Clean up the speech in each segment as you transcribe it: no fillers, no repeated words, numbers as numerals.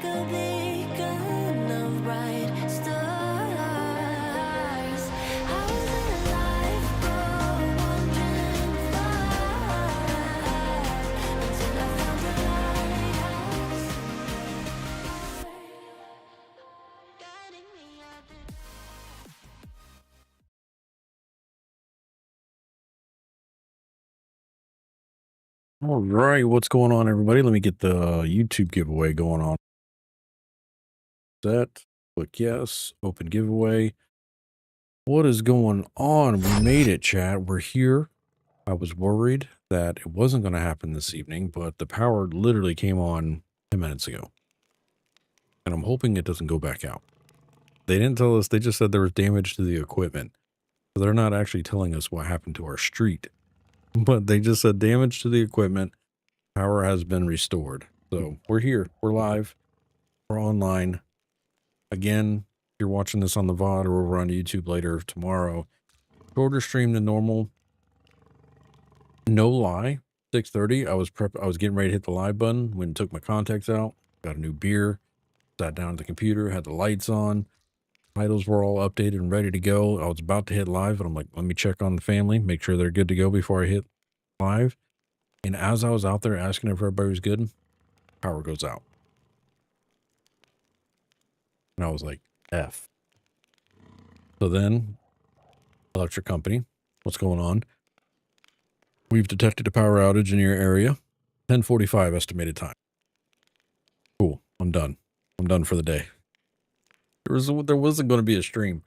like a beacon of bright stars. I was in a lifeboat wandering far until I found a lighthouse guiding me out the. All right, what's going on, everybody? Let me get the YouTube giveaway going on. Set, click yes, open giveaway. What is going on? We made it, chat. We're here. I was worried that it wasn't going to happen this evening, but the power literally came on 10 minutes ago. And I'm hoping it doesn't go back out. They didn't tell us, they just said there was damage to the equipment. So they're not actually telling us what happened to our street. But they just said damage to the equipment. Power has been restored. So we're here. We're live. We're online. Again, if you're watching this on the VOD or over on YouTube later tomorrow, shorter stream than normal. No lie. 6:30. I was getting ready to hit the live button when I took my contacts out. Got a new beer. Sat down at the computer. Had the lights on. Titles were all updated and ready to go. I was about to hit live, but I'm like, let me check on the family, make sure they're good to go before I hit live. And as I was out there asking if everybody was good, power goes out. And I was like, F. So then, electric company, what's going on? We've detected a power outage in your area. 10:45 estimated time. Cool. I'm done. I'm done for the day. There wasn't going to be a stream.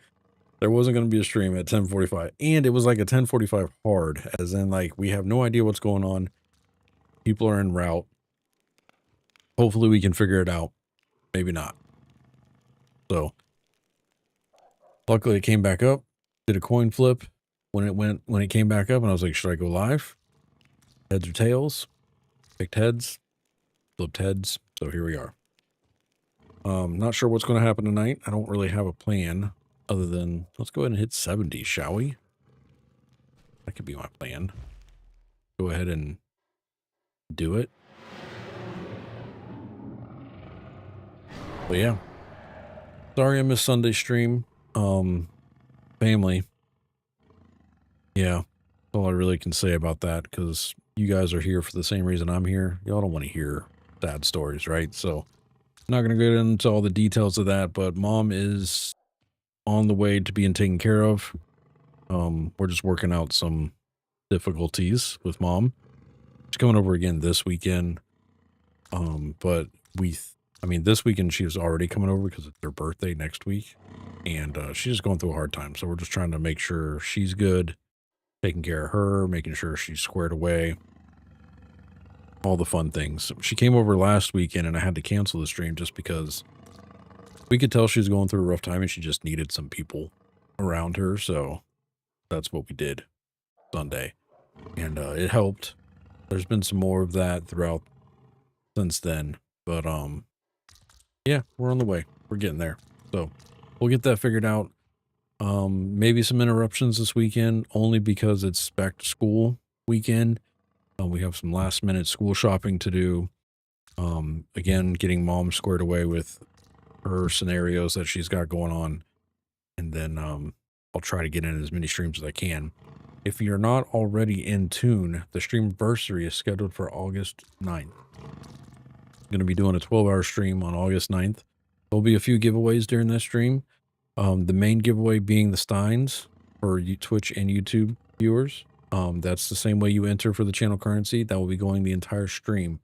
There wasn't going to be a stream at 10:45. And it was like a 10:45 hard, as in like, we have no idea what's going on. People are en route. Hopefully we can figure it out. Maybe not. So, luckily it came back up. Did a coin flip when it came back up, and I was like, should I go live? Heads or tails? Picked heads. Flipped heads. So here we are. Not sure what's going to happen tonight. I don't really have a plan other than let's go ahead and hit 70, shall we? That could be my plan. Go ahead and do it. But yeah. Sorry I missed Sunday stream. Family. Yeah. That's all I really can say about that, because you guys are here for the same reason I'm here. Y'all don't want to hear sad stories, right? So I'm not going to get into all the details of that, but mom is on the way to being taken care of. We're just working out some difficulties with mom. She's coming over again this weekend. But this weekend she was already coming over because it's her birthday next week, and she's just going through a hard time. So we're just trying to make sure she's good, taking care of her, making sure she's squared away, all the fun things. She came over last weekend, and I had to cancel the stream just because we could tell she was going through a rough time, and she just needed some people around her. So that's what we did Sunday, and it helped. There's been some more of that throughout since then, but yeah, we're on the way. We're getting there. So we'll get that figured out. Maybe some interruptions this weekend, only because it's back to school weekend. We have some last minute school shopping to do. Again, getting mom squared away with her scenarios that she's got going on. And then I'll try to get in as many streams as I can. If you're not already in tune, the streamversary is scheduled for August 9th. Going to be doing a 12-hour stream on August 9th. There'll be a few giveaways during that stream. The main giveaway being the Steins for Twitch and YouTube viewers. That's the same way you enter for the channel currency. That will be going the entire stream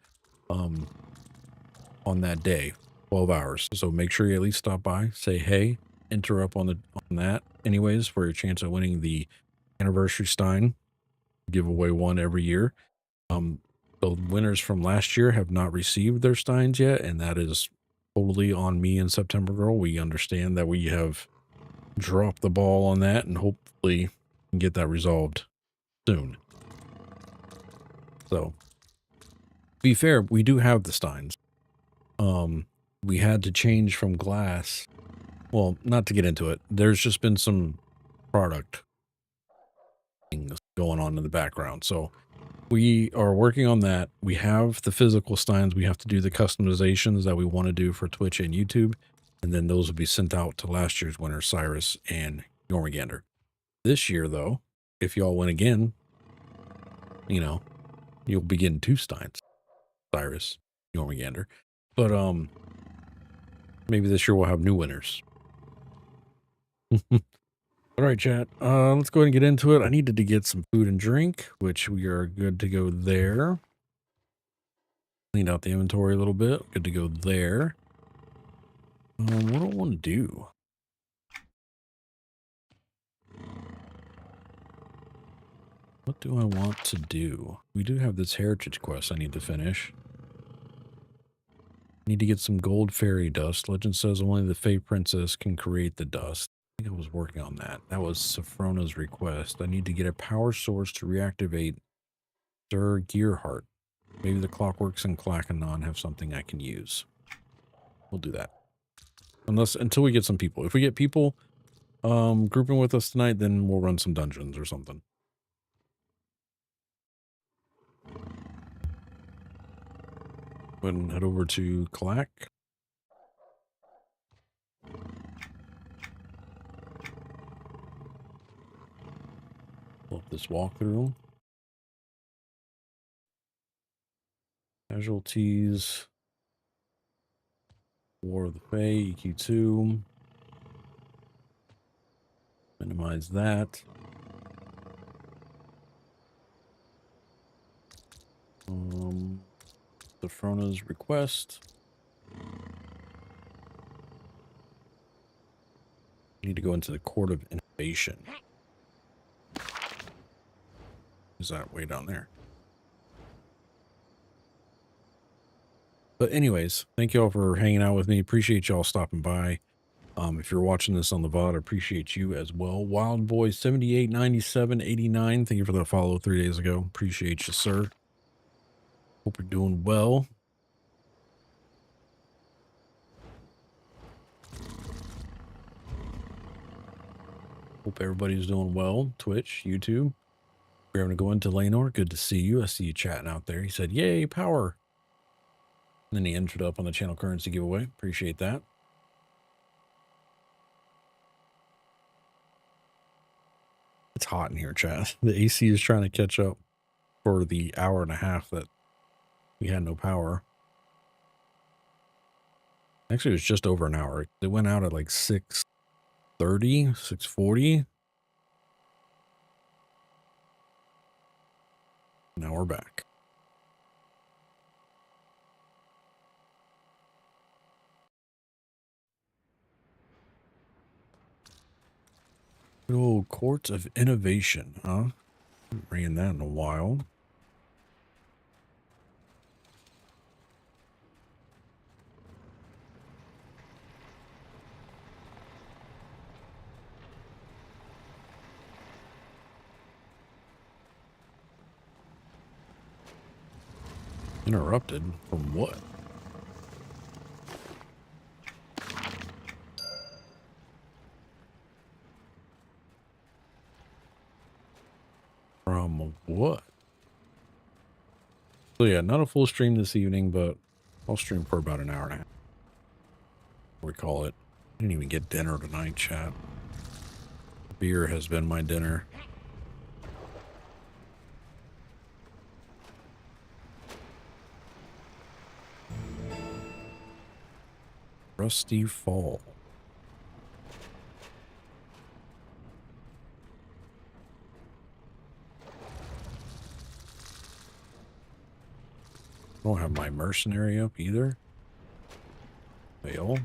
on that day, 12 hours. So make sure you at least stop by, say hey, enter up on that anyways for your chance of winning the anniversary Stein. Give away one every year. The winners from last year have not received their Steins yet, and that is totally on me and September Girl. We understand that we have dropped the ball on that, and hopefully can get that resolved soon. So, to be fair, we do have the Steins. We had to change from glass. Well, not to get into it. There's just been some product things going on in the background. So we are working on that. We have the physical steins. We have to do the customizations that we want to do for Twitch and YouTube. And then those will be sent out to last year's winner, Cyrus and Jormungandr. This year, though, if y'all win again, you know, you'll be getting 2 steins, Cyrus, Jormungandr. But maybe this year we'll have new winners. All right, chat. Let's go ahead and get into it. I needed to get some food and drink, which we are good to go there. Cleaned out the inventory a little bit. Good to go there. What do I want to do? What do I want to do? We do have this heritage quest I need to finish. Need to get some gold fairy dust. Legend says only the Fey Princess can create the dust. I think I was working on that. That was Saphrona's request. I need to get a power source to reactivate Sir Gearheart. Maybe the Clockworks and Clackanon have something I can use. We'll do that. Until we get some people. If we get people grouping with us tonight, then we'll run some dungeons or something. Go ahead and head over to Clack. Pull up this walkthrough. Casualties. War of the Fae, EQ2. Minimize that. Saphrona's request. Need to go into the Court of Innovation. Is that way down there? But anyways, thank you all for hanging out with me. Appreciate y'all stopping by. If you're watching this on the VOD, I appreciate you as well. Wild Boy 78 97 89. Thank you for the follow 3 days ago. Appreciate you, sir. Hope you're doing well. Hope everybody's doing well. Twitch, YouTube. We're going to go into Lanor. Good to see you. I see you chatting out there. He said, yay, power. And then he entered up on the channel currency giveaway. Appreciate that. It's hot in here, chat. The AC is trying to catch up for the hour and a half that we had no power. Actually, it was just over an hour. It went out at like 6:30, 6:40. Now we're back. Oh, Courts of Innovation, huh? Haven't ran that in a while. Interrupted from what? From what? So yeah, not a full stream this evening, but I'll stream for about an hour and a half. We call it. I didn't even get dinner tonight, chat. Beer has been my dinner. Rusty Fall. I don't have my mercenary up either. Fail.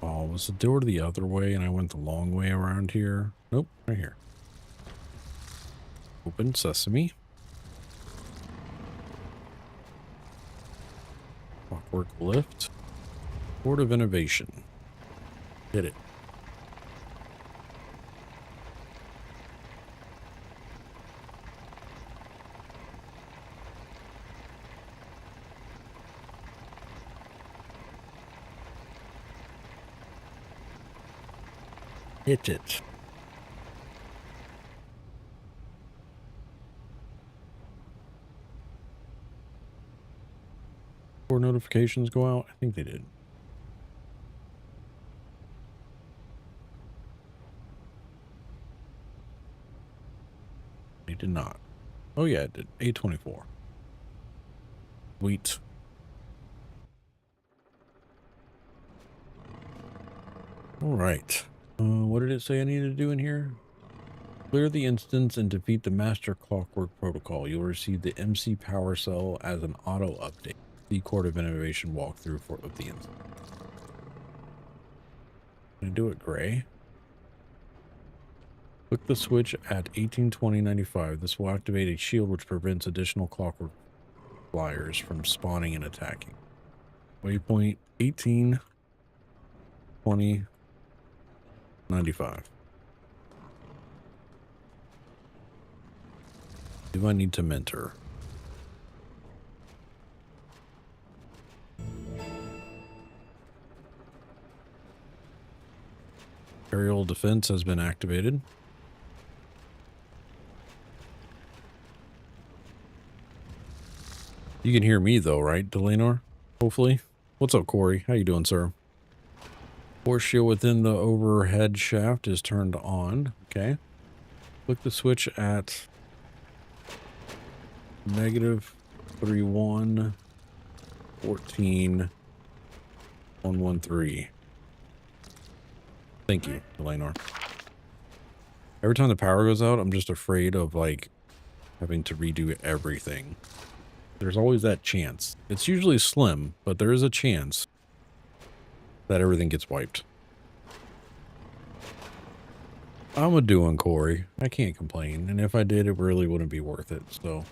Oh, was the door the other way and I went the long way around here? Nope, right here. Open sesame. Clockwork lift. Court of Innovation. Hit it. Hit it. Before notifications go out? I think they did. They did not. Oh yeah, it did. 824. Sweet. All right. What did it say I needed to do in here? Clear the instance and defeat the master clockwork protocol. You'll receive the MC power cell as an auto update. The Court of Innovation walkthrough of the instance. Can I do it gray? Click the switch at 182095. This will activate a shield which prevents additional clockwork flyers from spawning and attacking. Waypoint 182095. Do I need to mentor? Aerial defense has been activated. You can hear me though, right, Delanor? Hopefully. What's up, Corey? How you doing, sir? Force shield within the overhead shaft is turned on. Okay. Click the switch at -31 14 113. Thank you, Delanor. Every time the power goes out, I'm just afraid of like having to redo everything. There's always that chance. It's usually slim, but there is a chance that everything gets wiped. I'm a doing, Corey. I can't complain. And if I did, it really wouldn't be worth it. So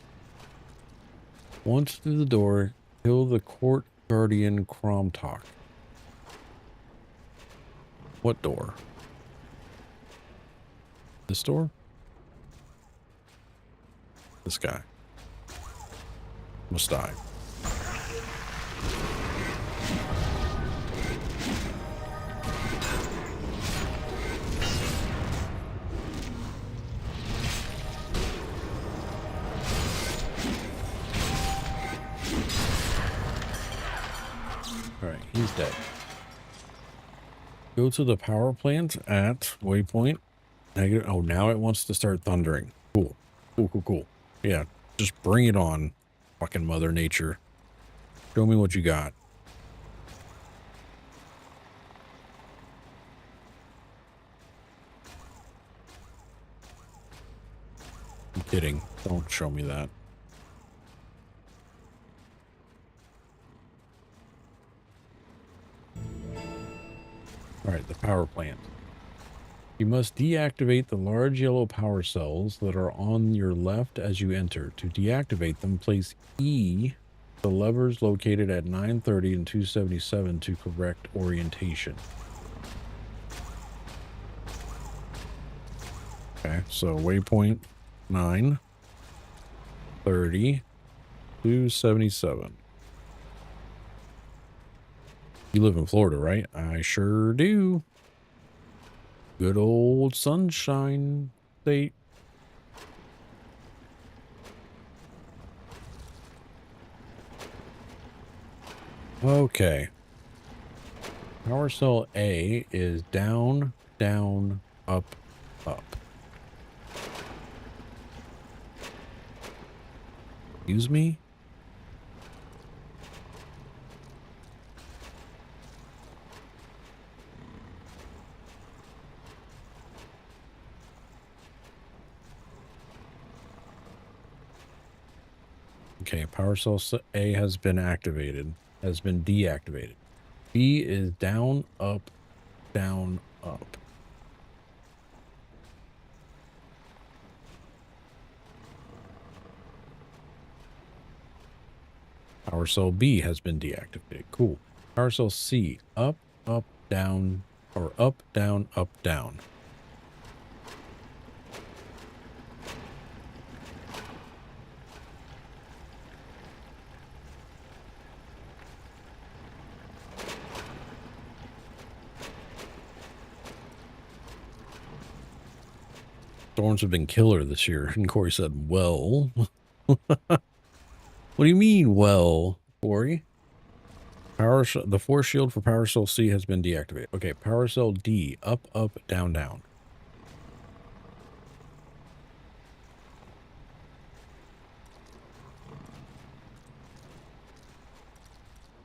once through the door, kill the court guardian Kromtok. What door? This door? This guy. Must die. Alright, he's dead. Go to the power plant at waypoint negative. Oh, now it wants to start thundering. Cool. Cool, cool, cool. Yeah, just bring it on, fucking Mother Nature. Show me what you got. I'm kidding. Don't show me that. All right, the power plant. You must deactivate the large yellow power cells that are on your left as you enter. To deactivate them, place E, the levers located at 930 and 277 to correct orientation. Okay, so waypoint 9, 30, 277. You live in Florida, right? I sure do. Good old Sunshine State. Okay. Power cell A is down, down, up, up. Excuse me? Okay, power cell A has been activated, has been deactivated. B is down, up, down, up. Power cell B has been deactivated. Cool. Power cell C, up, up, down, Or up, down, up, down. Storms have been killer this year. And Corey said, well. What do you mean, well, Corey? The force shield for Power Cell C has been deactivated. Okay, Power Cell D, up, up, down, down.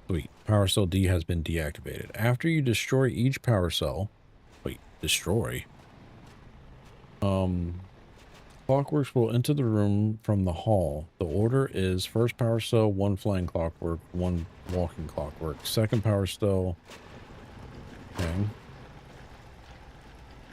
Sweet. Power Cell D has been deactivated. After you destroy each power cell, wait, destroy? Clockworks will enter the room from the hall. The order is first power cell, one flying clockwork, one walking clockwork. Second power cell. Okay.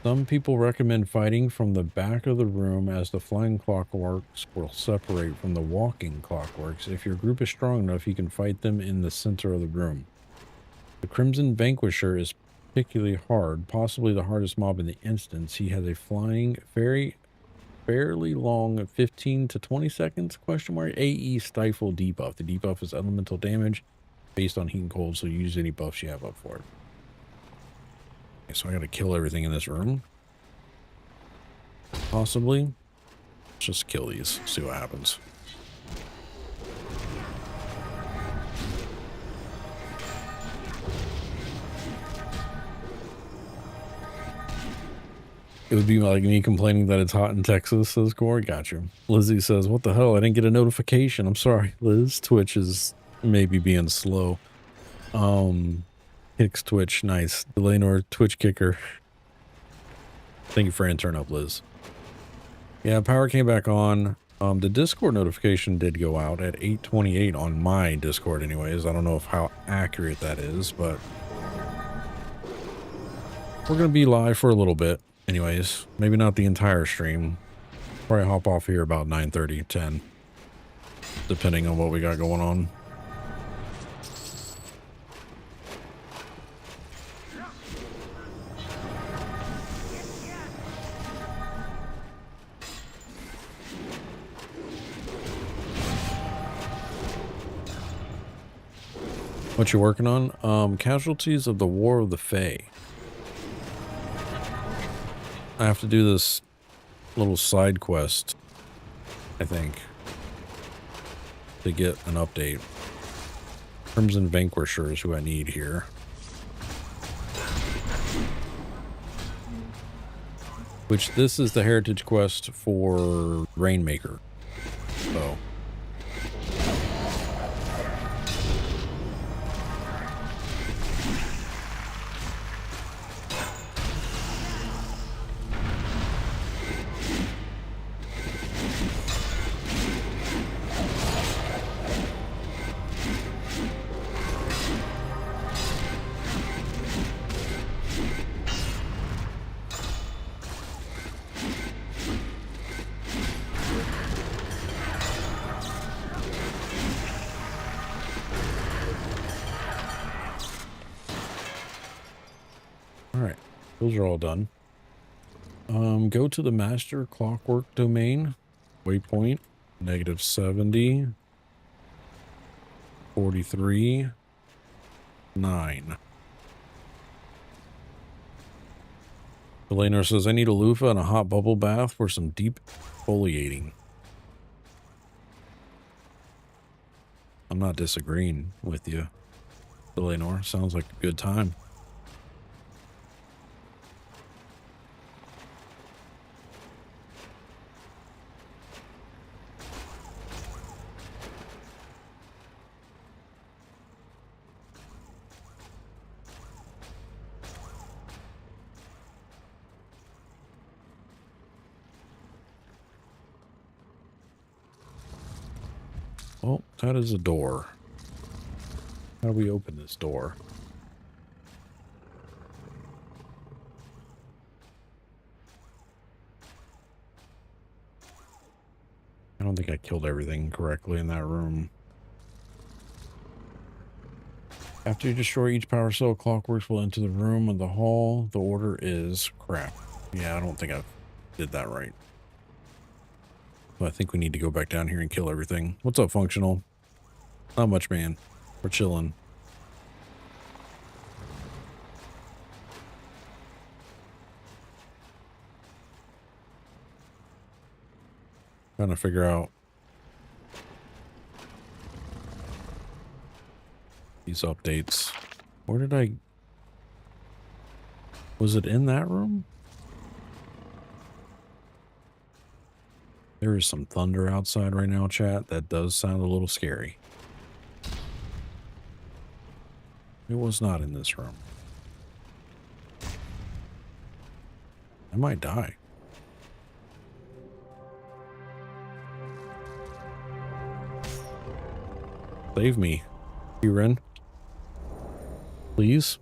Some people recommend fighting from the back of the room as the flying clockworks will separate from the walking clockworks. If your group is strong enough, you can fight them in the center of the room. The Crimson Vanquisher is particularly hard, possibly the hardest mob in the instance. He has a flying, fairly long 15 to 20 seconds AE stifle debuff. The debuff is elemental damage based on heat and cold, so use any buffs you have up for it. Okay, so I gotta kill everything in this room. Possibly. Just kill these, see what happens. It would be like me complaining that it's hot in Texas, says Corey. Gotcha. Lizzie says, what the hell? I didn't get a notification. I'm sorry, Liz. Twitch is maybe being slow. Hicks Twitch. Nice. Delanor Twitch kicker. Thank you for entering up, Liz. Yeah, power came back on. The Discord notification did go out at 8:28 on my Discord anyways. I don't know how accurate that is, but we're going to be live for a little bit. Anyways, maybe not the entire stream. Probably hop off here about 9:30, 10, depending on what we got going on. What you working on? Casualties of the War of the Fae. I have to do this little side quest, I think, to get an update. Crimson Vanquisher is who I need here. Which this is the heritage quest for Rainmaker. So. Those are all done. Go to the master clockwork domain. Waypoint. -70. 43. 9. Delanor says, I need a loofah and a hot bubble bath for some deep foliating. I'm not disagreeing with you, Delanor. Sounds like a good time. Oh, that is a door. How do we open this door? I don't think I killed everything correctly in that room. After you destroy each power cell, clockworks will enter the room of the hall. The order is crap. Yeah, I don't think I did that right. So I think we need to go back down here and kill everything. What's up, functional? Not much, man. We're chilling. Trying to figure out these updates. Where did I... Was it in that room? There is some thunder outside right now, chat. That does sound a little scary. It was not in this room. I might die. Save me, Ren. Please.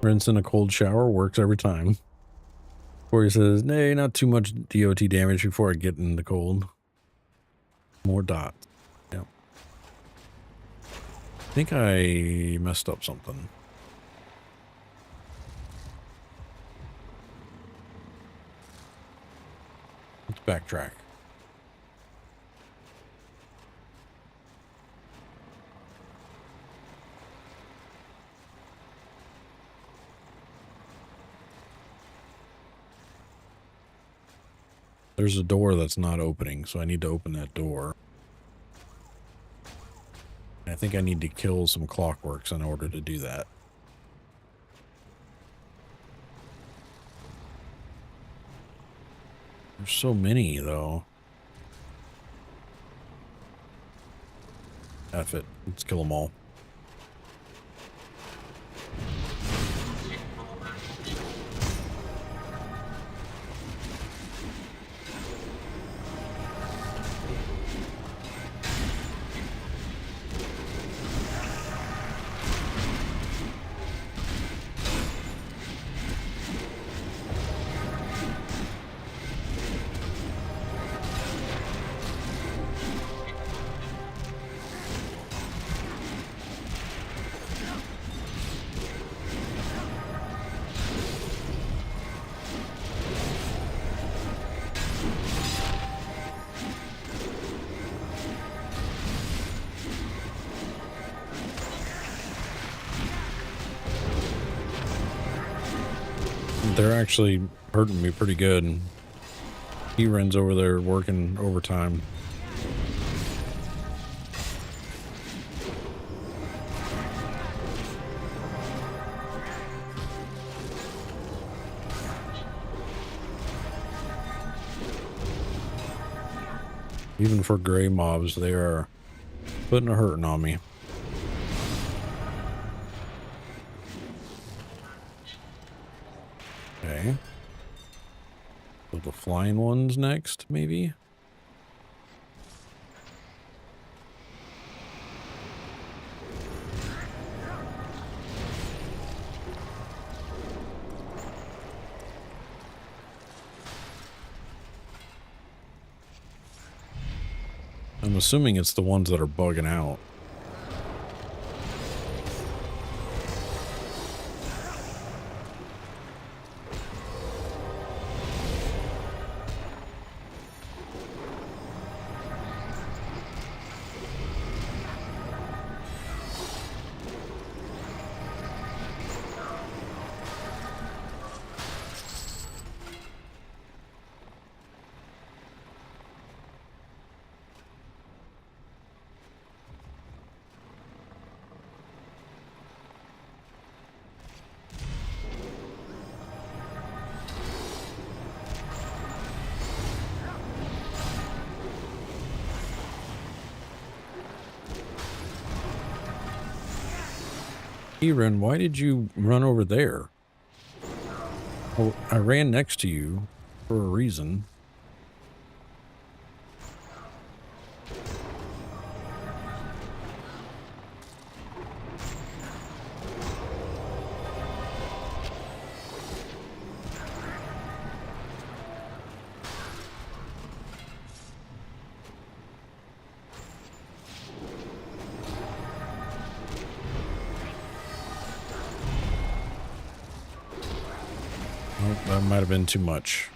Rinse in a cold shower works every time. Corey says, nay, not too much DOT damage before I get in the cold. More dots. Yep. I think I messed up something. Let's backtrack. There's a door that's not opening, so I need to open that door. I think I need to kill some clockworks in order to do that. There's so many, though. F it. Let's kill them all. They're actually hurting me pretty good. He runs over there working overtime. Even for gray mobs, they are putting a hurting on me. Okay. So the flying ones next, maybe? I'm assuming it's the ones that are bugging out. Ren, why did you run over there? Well, I ran next to you for a reason. that might have been too much.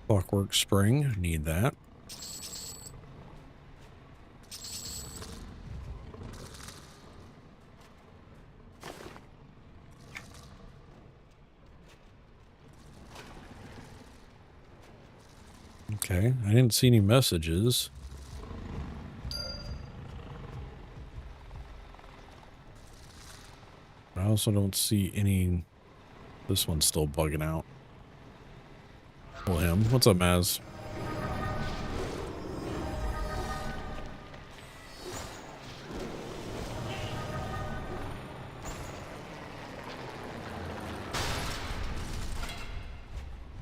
Clockwork spring, need that. Okay, I didn't see any messages. I also don't see any. This one's still bugging out. Well, him. What's up, Maz?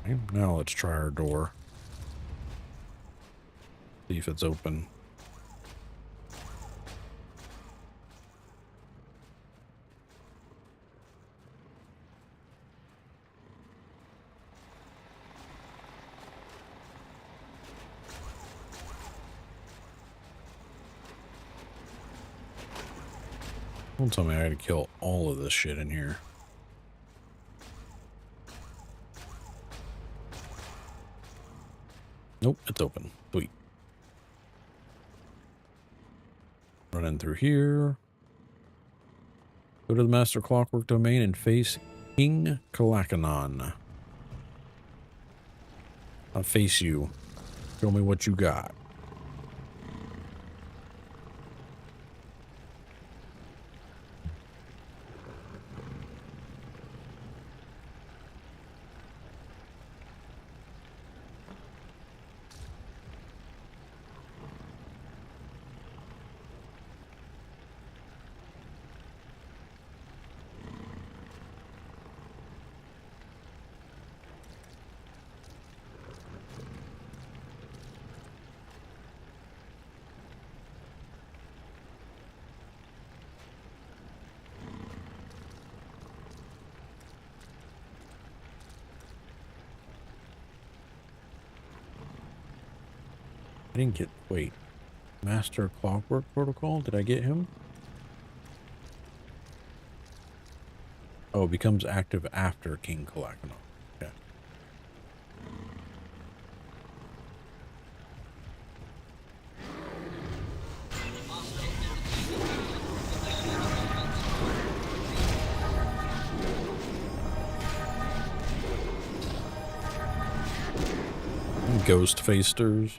Okay, now let's try our door. See if it's open. Don't tell me I had to kill all of this shit in here. Nope, it's open. Sweet. Running through here. Go to the Master Clockwork Domain and face King Kalakanon. I'll face you. Show me what you got. I didn't get, wait, Master Clockwork Protocol? Did I get him? Oh, it becomes active after King Kalakanon. Okay. Ghost facers.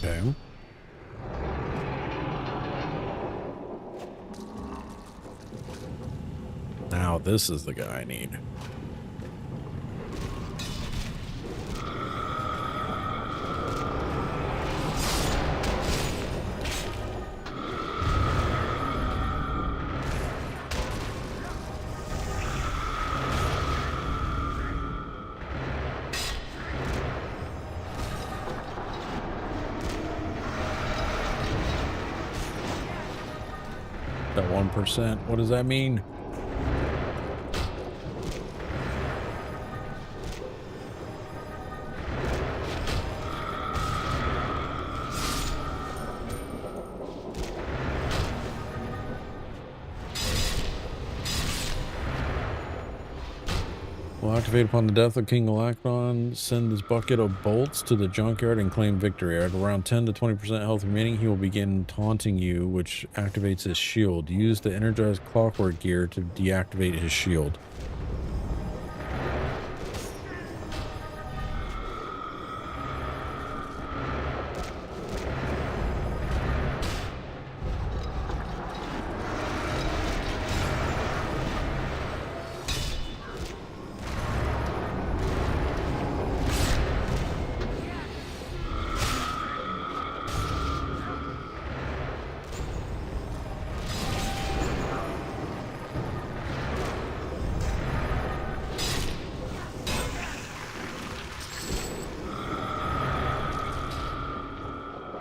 Okay. Now this is the guy I need. That 1%, what does that mean? Will activate upon the death of King Galacton. Send this bucket of bolts to the junkyard and claim victory. At around 10 to 20% health remaining, he will begin taunting you, which activates his shield. Use the energized clockwork gear to deactivate his shield.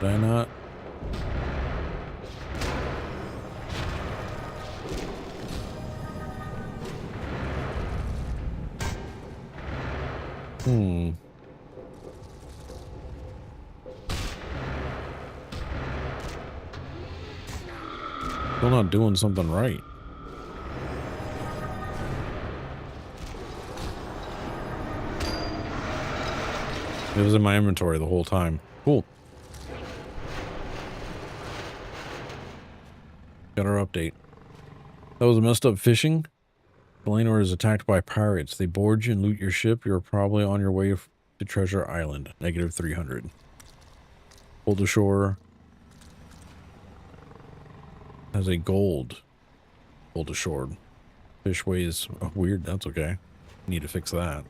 Did I not? Still not doing something right. It was in my inventory the whole time. Cool. Got our update. That was a messed up fishing. Valinor is attacked by pirates. They board you and loot your ship. You're probably on your way to Treasure Island. Negative 300. Pulled ashore. Has a gold. Pulled ashore. Fish weighs weird. That's okay. Need to fix that.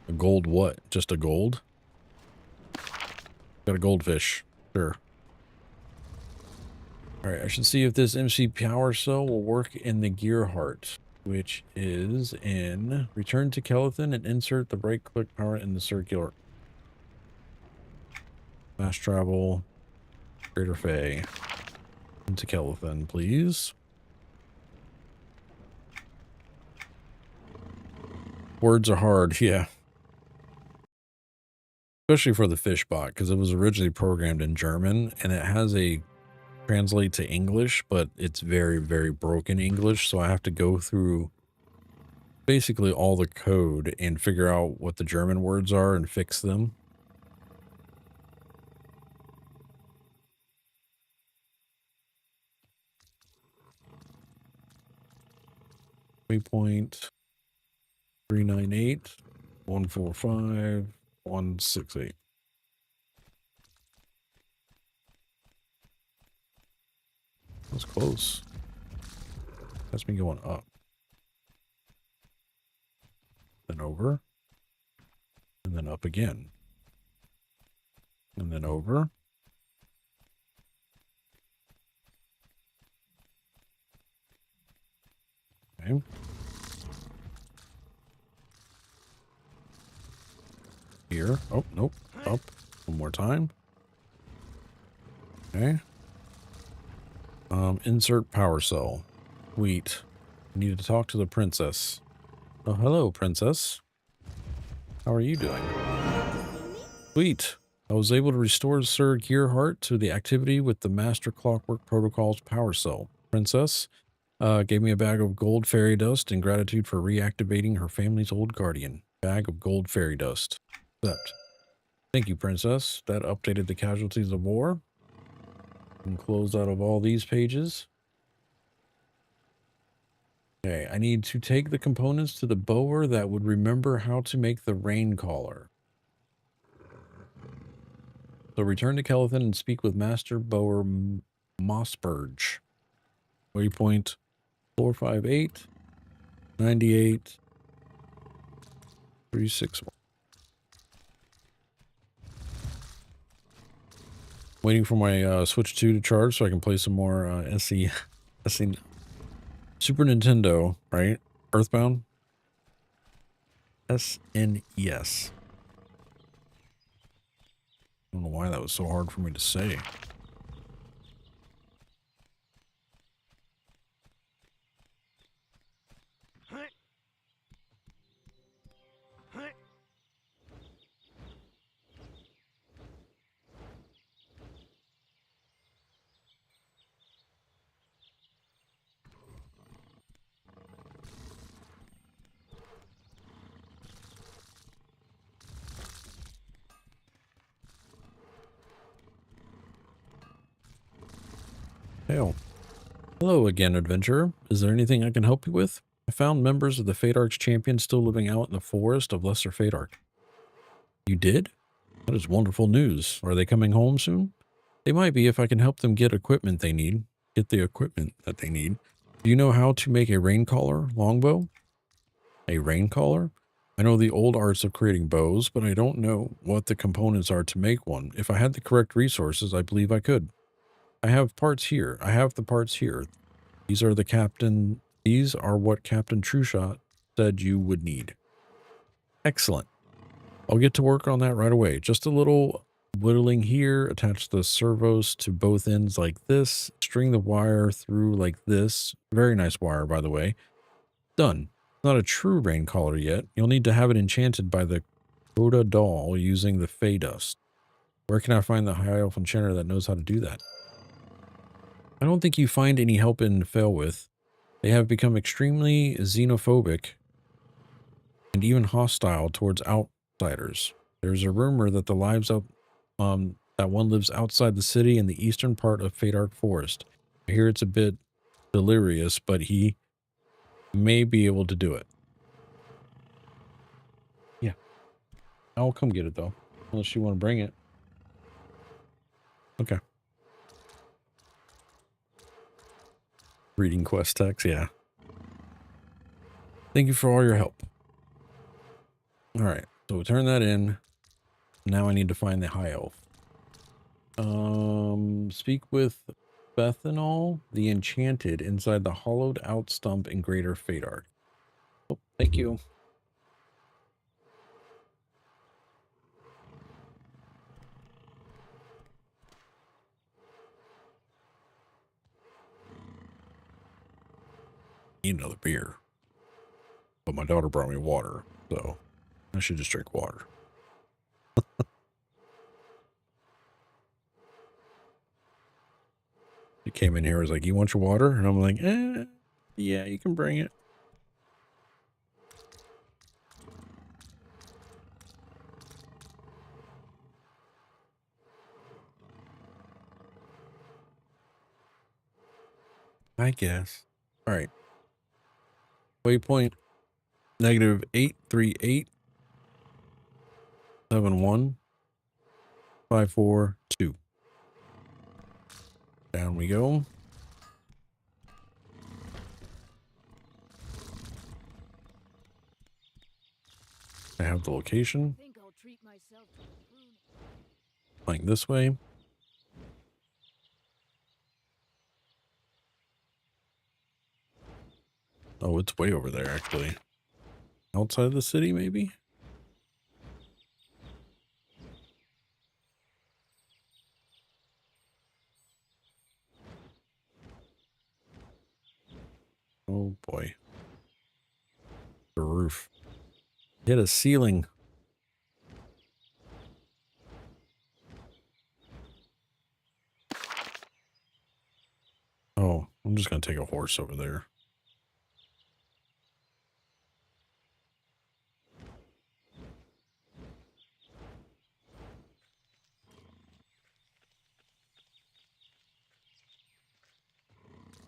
A gold what? Just a gold? Got a goldfish. Sure. Alright, I should see if this MC power cell will work in the gear heart, which is in return to Kelethin and insert the right click power in the circular. Fast travel. Greater Fey. Into Kelethin, please. Words are hard, yeah. Especially for the fish bot, because it was originally programmed in German, and it has a translate to English, but it's very, very broken English, so I have to go through basically all the code and figure out what the German words are and fix them. Waypoint 398 145 168. That's close. That's me going up. Then over. And then up again. And then over. Okay. Here. Oh, nope. Up. One more time. Okay. Insert power cell. Sweet. I need to talk to the princess. Oh, hello, princess. How are you doing? Sweet. I was able to restore Sir Gearhart to the activity with the Master Clockwork Protocol's power cell. Princess gave me a bag of gold fairy dust in gratitude for reactivating her family's old guardian. Bag of gold fairy dust. Accept. Thank you, princess. That updated the casualties of war. And close out of all these pages. Okay, I need to take the components to the bower that would remember how to make the rain caller. So return to Kelethin and speak with Master Bower Mossburge. Waypoint 458 98 361. Waiting for my Switch 2 to charge so I can play some more SE Super Nintendo, right? Earthbound? SNES. I don't know why that was so hard for me to say. Hail. Hello again, adventurer. Is there anything I can help you with? I found members of the Fadark's champion still living out in the forest of Lesser Fadark. You did? That is wonderful news. Are they coming home soon? They might be if I can help them get equipment they need. Get the equipment that they need. Do you know how to make a rain caller longbow? A rain caller? I know the old arts of creating bows, but I don't know what the components are to make one. If I had the correct resources, I believe I could. I have parts here. I have the parts here. These are what Captain Trueshot said you would need. Excellent. I'll get to work on that right away. Just a little whittling here. Attach the servos to both ends like this. String the wire through like this. Very nice wire, by the way. Done. Not a true rain caller yet. You'll need to have it enchanted by the Coda doll using the Fey Dust. Where can I find the High Elf enchanter that knows how to do that? I don't think you find any help in Failwith. They have become extremely xenophobic and even hostile towards outsiders. There's a rumor that that one lives outside the city in the eastern part of Fadark Forest. I hear it's a bit delirious, but he may be able to do it. Yeah. I'll come get it, though. Unless you want to bring it. Okay. Reading quest text, yeah. Thank you for all your help. Alright, so we turn that in. Now I need to find the High Elf. Speak with Bethanol, the Enchanted, inside the hollowed out stump in Greater Fadark. Oh, thank you. Need another beer. But my daughter brought me water, so I should just drink water. He came in here, was like, you want your water? And I'm like, yeah, you can bring it. I guess. All right. Waypoint -83871 542. Down we go. I have the location. Like this way. Oh, it's way over there, actually. Outside the city, maybe? Oh, boy. The roof. Hit a ceiling. Oh, I'm just going to take a horse over there.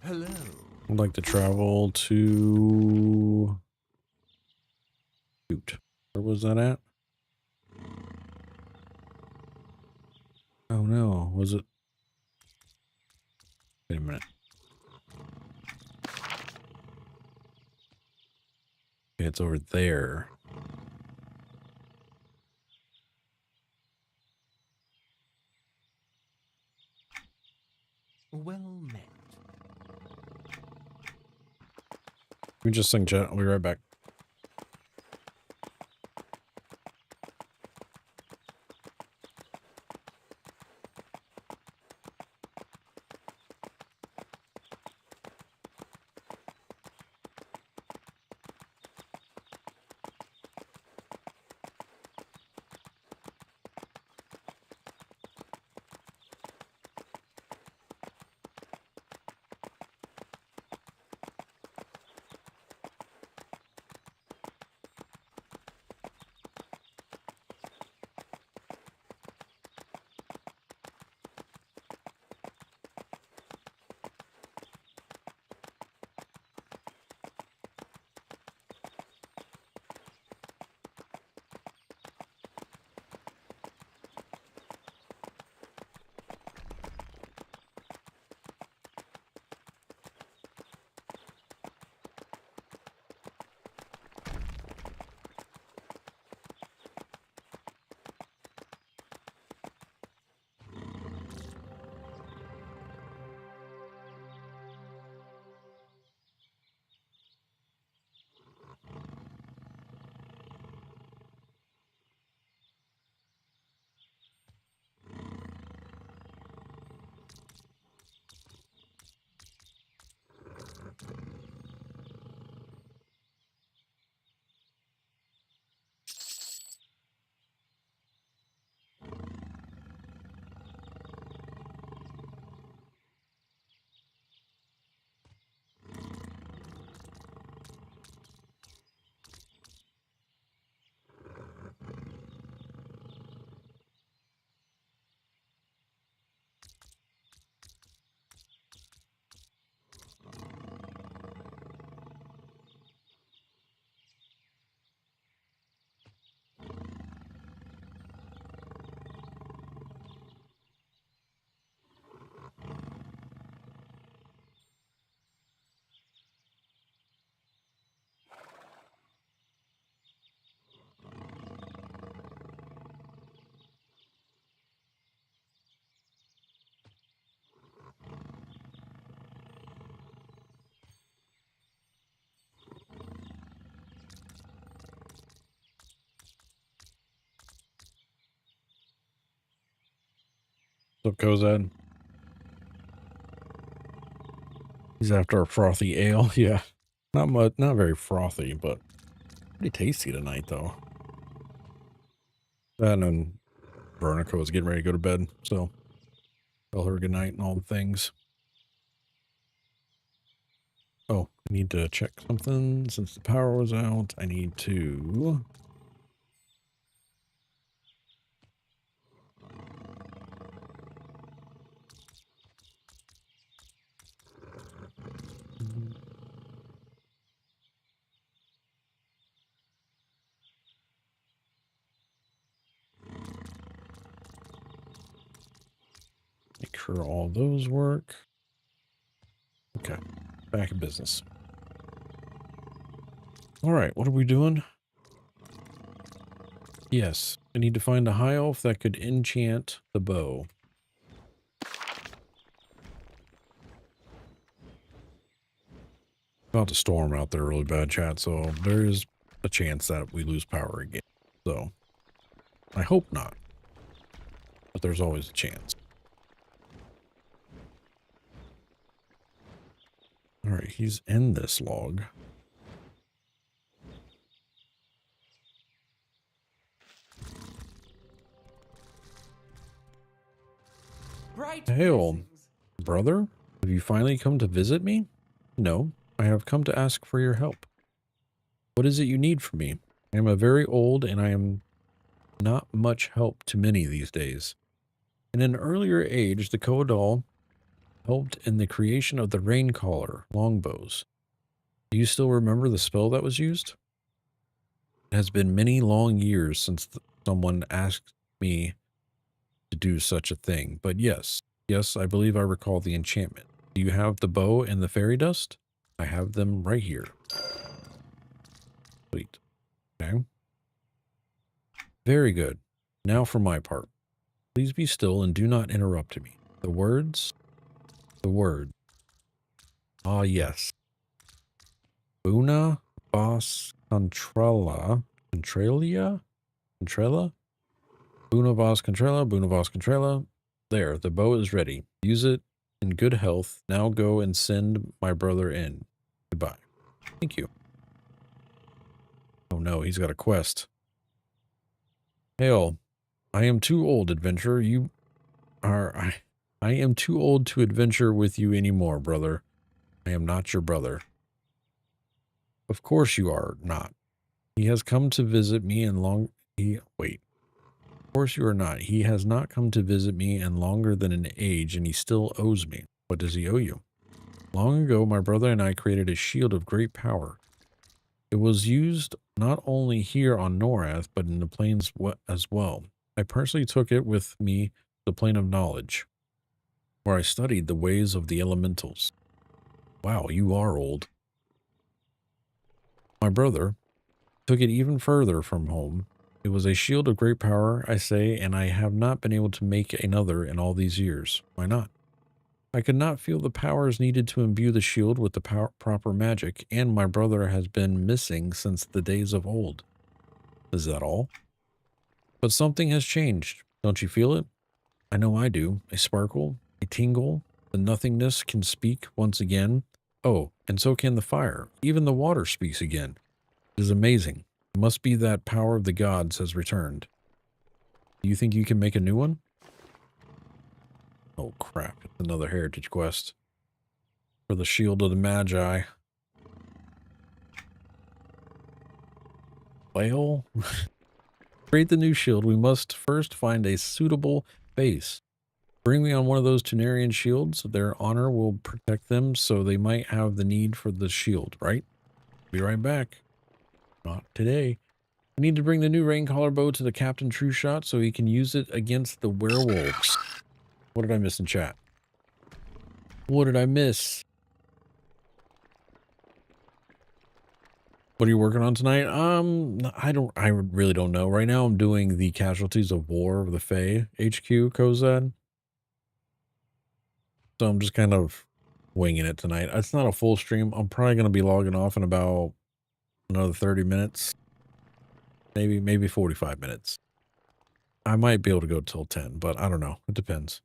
Hello. I'd like to travel to... Shoot. Where was that at? Oh no, was it? Wait a minute. Okay, it's over there. Well met. Let me just sing chat. I'll be right back. What goes on? He's after a frothy ale. Yeah. Not much, not very frothy, but pretty tasty tonight, though. And then Veronica was getting ready to go to bed, so tell her good night and all the things. Oh, I need to check something since the power was out. I need to... Make sure all those work. Okay, back in business. All right, what are we doing? Yes, I need to find a high elf that could enchant the bow. About to storm out there really bad, chat, so there is a chance that we lose power again. So, I hope not, but there's always a chance. All right, he's in this log. Hail, brother. Have you finally come to visit me? No, I have come to ask for your help. What is it you need from me? I am a very old and I am not much help to many these days. In an earlier age, the Koadal helped in the creation of the raincaller longbows. Do you still remember the spell that was used? It has been many long years since someone asked me to do such a thing, but yes, I believe I recall the enchantment. Do you have the bow and the fairy dust? I have them right here. Sweet. Okay. Very good. Now for my part. Please be still and do not interrupt me. The words. The word. Ah, yes. Buna Bas Contrala. Contralia? Contrala? Buna Bas Contrala. Buna Bas Contrala. There, the bow is ready. Use it in good health. Now go and send my brother in. Goodbye. Thank you. Oh no, he's got a quest. Hail. I am too old, adventurer. You are... I am too old to adventure with you anymore, brother. I am not your brother. Of course you are not. He has come to visit me and wait. Of course you are not. He has not come to visit me in longer than an age, and he still owes me. What does he owe you? Long ago, my brother and I created a shield of great power. It was used not only here on Norath, but in the plains as well. I personally took it with me to the plane of knowledge, where I studied the ways of the elementals. Wow, you are old. My brother took it even further from home. It was a shield of great power, I say, and I have not been able to make another in all these years. Why not? I could not feel the powers needed to imbue the shield with the proper magic, and my brother has been missing since the days of old. Is that all? But something has changed. Don't you feel it? I know I do. A sparkle, a tingle. The nothingness can speak once again. Oh, and so can the fire. Even the water speaks again. It is amazing. It must be that power of the gods has returned. Do you think you can make a new one? Oh crap, it's another heritage quest. For the shield of the Magi. Well, create the new shield, we must first find a suitable base. Bring me on one of those Tunarian shields. Their honor will protect them, so they might have the need for the shield, right? Be right back. Not today. I need to bring the new raincaller bow to the Captain True Shot so he can use it against the werewolves. What did I miss in chat? What did I miss? What are you working on tonight? I really don't know. Right now I'm doing the Casualties of War of the Fae HQ, Kozad. So I'm just kind of winging it tonight. It's not a full stream. I'm probably going to be logging off in about another 30 minutes. Maybe 45 minutes. I might be able to go till 10, but I don't know. It depends.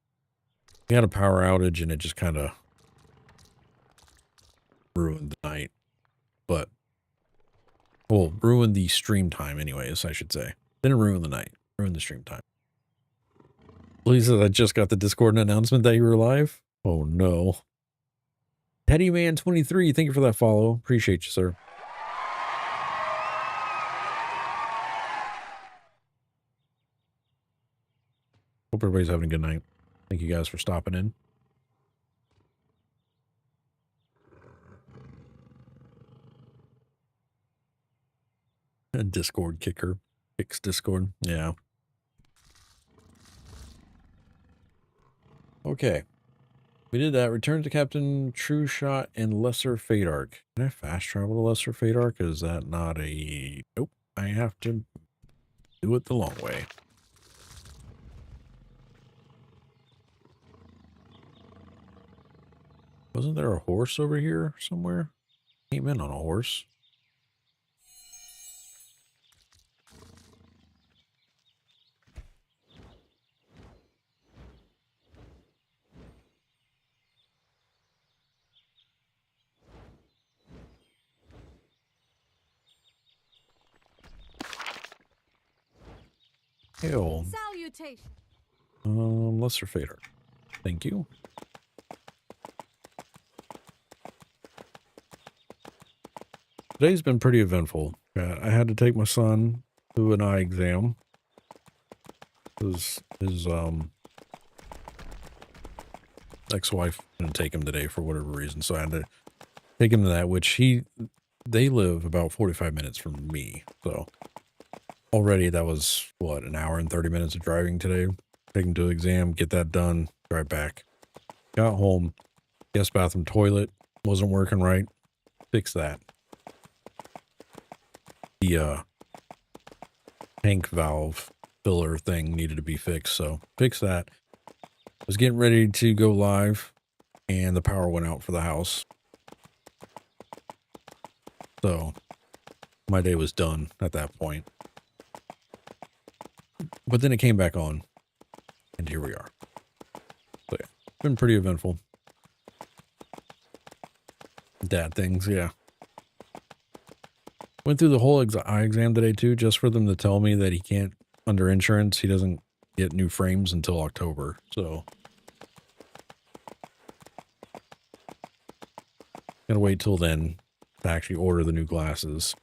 We had a power outage and it just kind of ruined the night. But, well, ruined the stream time anyways, I should say. Didn't ruin the night. Ruined the stream time. Please says I just got the Discord announcement that you were live. Oh no. Teddyman23, thank you for that follow. Appreciate you, sir. Hope everybody's having a good night. Thank you guys for stopping in. A Discord kicker. Kicks Discord. Yeah. Okay. We did that. Return to Captain True Shot and Lesser Fate Arc. Can I fast travel to Lesser Fate Arc? Is that not a... Nope. I have to do it the long way. Wasn't there a horse over here somewhere? Came in on a horse. Hell. Salutation. Lesser Fate Arc. Thank you. Today's been pretty eventful. I had to take my son to an eye exam. His ex-wife didn't take him today for whatever reason, so I had to take him to that, which they live about 45 minutes from me. So already that was, what, an hour and 30 minutes of driving today. Take him to the exam, get that done, drive back. Got home, guest bathroom toilet wasn't working right. Fix that. The tank valve filler thing needed to be fixed, so fix that. Was getting ready to go live, and the power went out for the house. So my day was done at that point. But then it came back on, and here we are. So yeah, it's been pretty eventful. Dad things, yeah. Went through the whole eye exam today too, just for them to tell me that he can't, under insurance, he doesn't get new frames until October. So gotta wait till then to actually order the new glasses.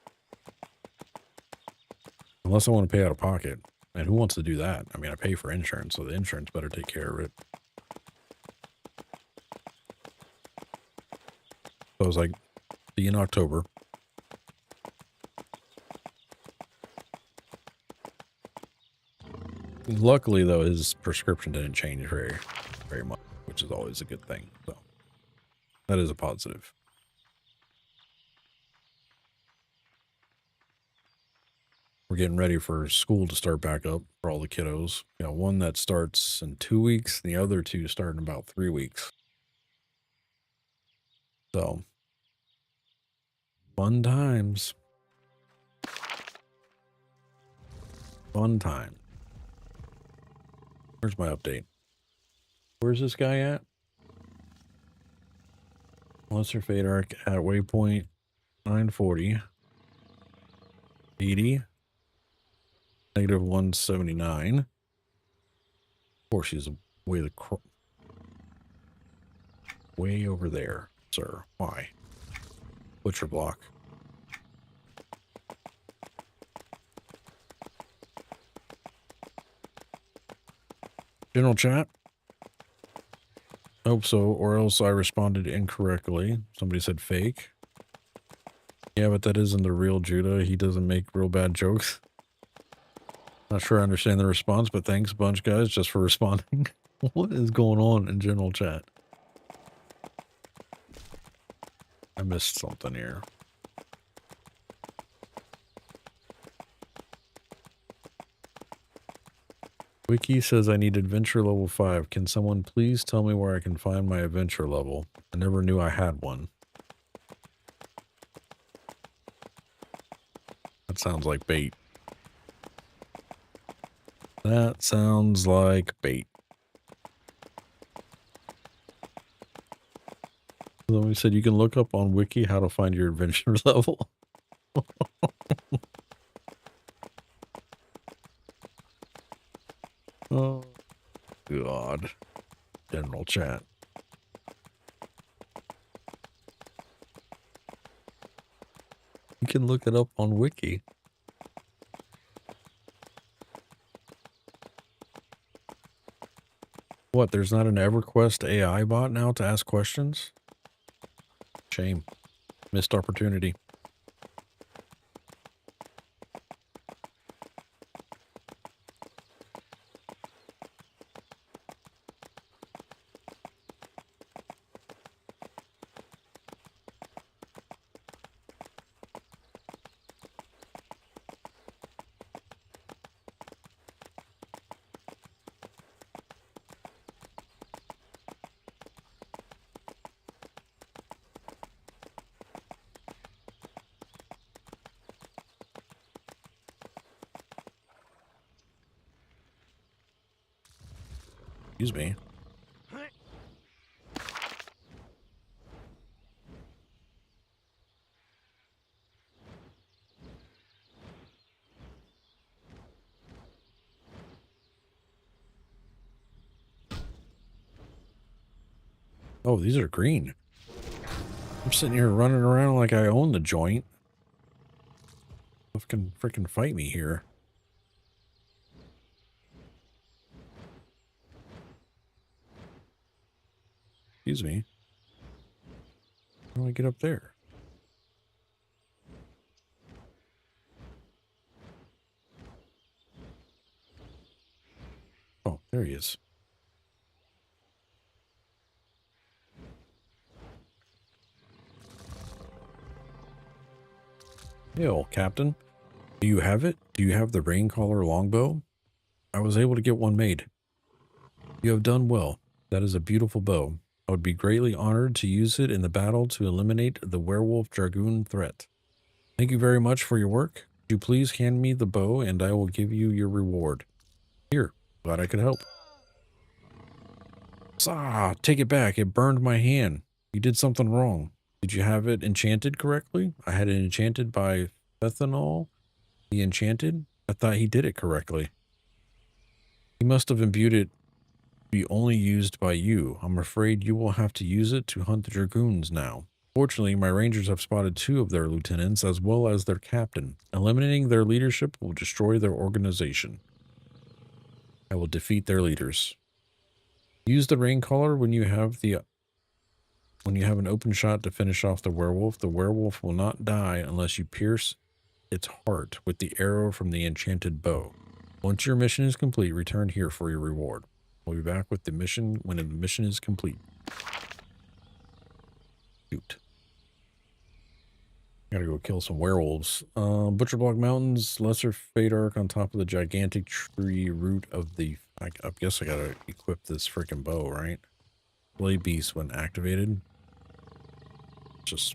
Unless I want to pay out of pocket. And who wants to do that? I mean, I pay for insurance, so the insurance better take care of it. So I was like, see you in October. Luckily, though, his prescription didn't change very much, which is always a good thing. So that is a positive. We're getting ready for school to start back up for all the kiddos. You know, one that starts in 2 weeks, the other two start in about 3 weeks. So, fun times. Fun time. Where's my update? Where's this guy at? Lesser Fate Arc at waypoint 940. 80. Negative 179. Of course, he's way over there, sir. Why? Butcher block. General chat. Hope so, or else I responded incorrectly. Somebody said fake. Yeah, but that isn't the real Judah. He doesn't make real bad jokes. Not sure I understand the response, but thanks a bunch, guys, just for responding. What is going on in general chat? I missed something here. Wiki says I need adventure level 5. Can someone please tell me where I can find my adventure level? I never knew I had one. That sounds like bait. That sounds like bait. He said you can look up on Wiki how to find your adventure level. Oh, God. General chat. You can look it up on Wiki. What, there's not an EverQuest AI bot now to ask questions? Shame. Missed opportunity. Excuse me. Oh, these are green. I'm sitting here running around like I own the joint. Can freaking fight me here. Excuse me. How do I get up there? Oh, there he is. Hail, Captain. Do you have it? Do you have the Raincaller longbow? I was able to get one made. You have done well. That is a beautiful bow. I would be greatly honored to use it in the battle to eliminate the werewolf dragoon threat. Thank you very much for your work. Would you please hand me the bow and I will give you your reward. Here, glad I could help. Take it back. It burned my hand. You did something wrong. Did you have it enchanted correctly? I had it enchanted by Fethanol. The enchanted? I thought he did it correctly. He must have imbued it to be only used by you. I'm afraid you will have to use it to hunt the dragoons now. Fortunately, my rangers have spotted 2 of their lieutenants as well as their captain. Eliminating their leadership will destroy their organization. I will defeat their leaders. Use the Raincaller when you have an open shot to finish off the werewolf. The werewolf will not die unless you pierce its heart with the arrow from the enchanted bow. Once your mission is complete, return here for your reward. We'll be back with the mission when the mission is complete. Shoot. Gotta go kill some werewolves. Butcher Block Mountains, Lesser Fate Arc on top of the gigantic tree root of the... I guess I gotta equip this freaking bow, right? Blade Beast when activated. Just...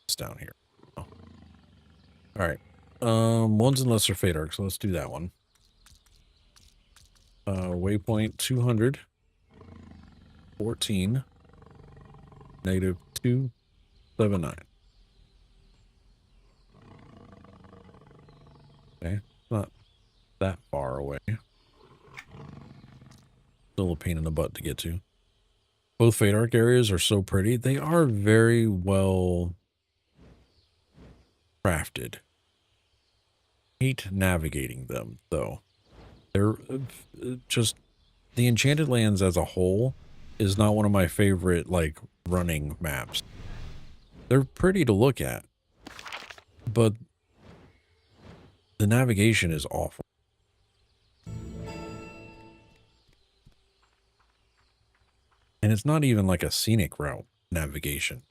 it's down here. Oh. Alright. One's in Lesser Fate Arc, so let's do that one. Waypoint 200. 14. Negative 279. Okay, not that far away. Still a pain in the butt to get to. Both Fate Arc areas are so pretty. They are very well crafted. Hate navigating them, though. They're just... the Enchanted Lands as a whole is not one of my favorite, like, running maps. They're pretty to look at, but the navigation is awful. And it's not even like a scenic route navigation.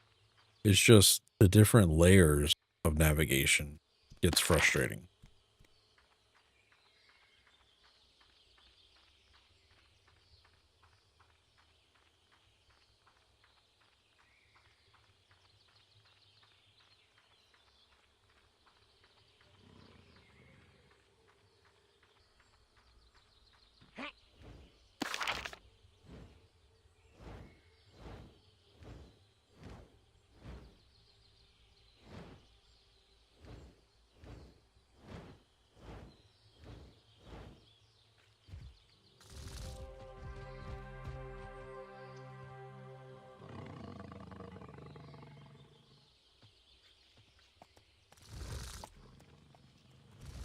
It's just the different layers of navigation gets frustrating.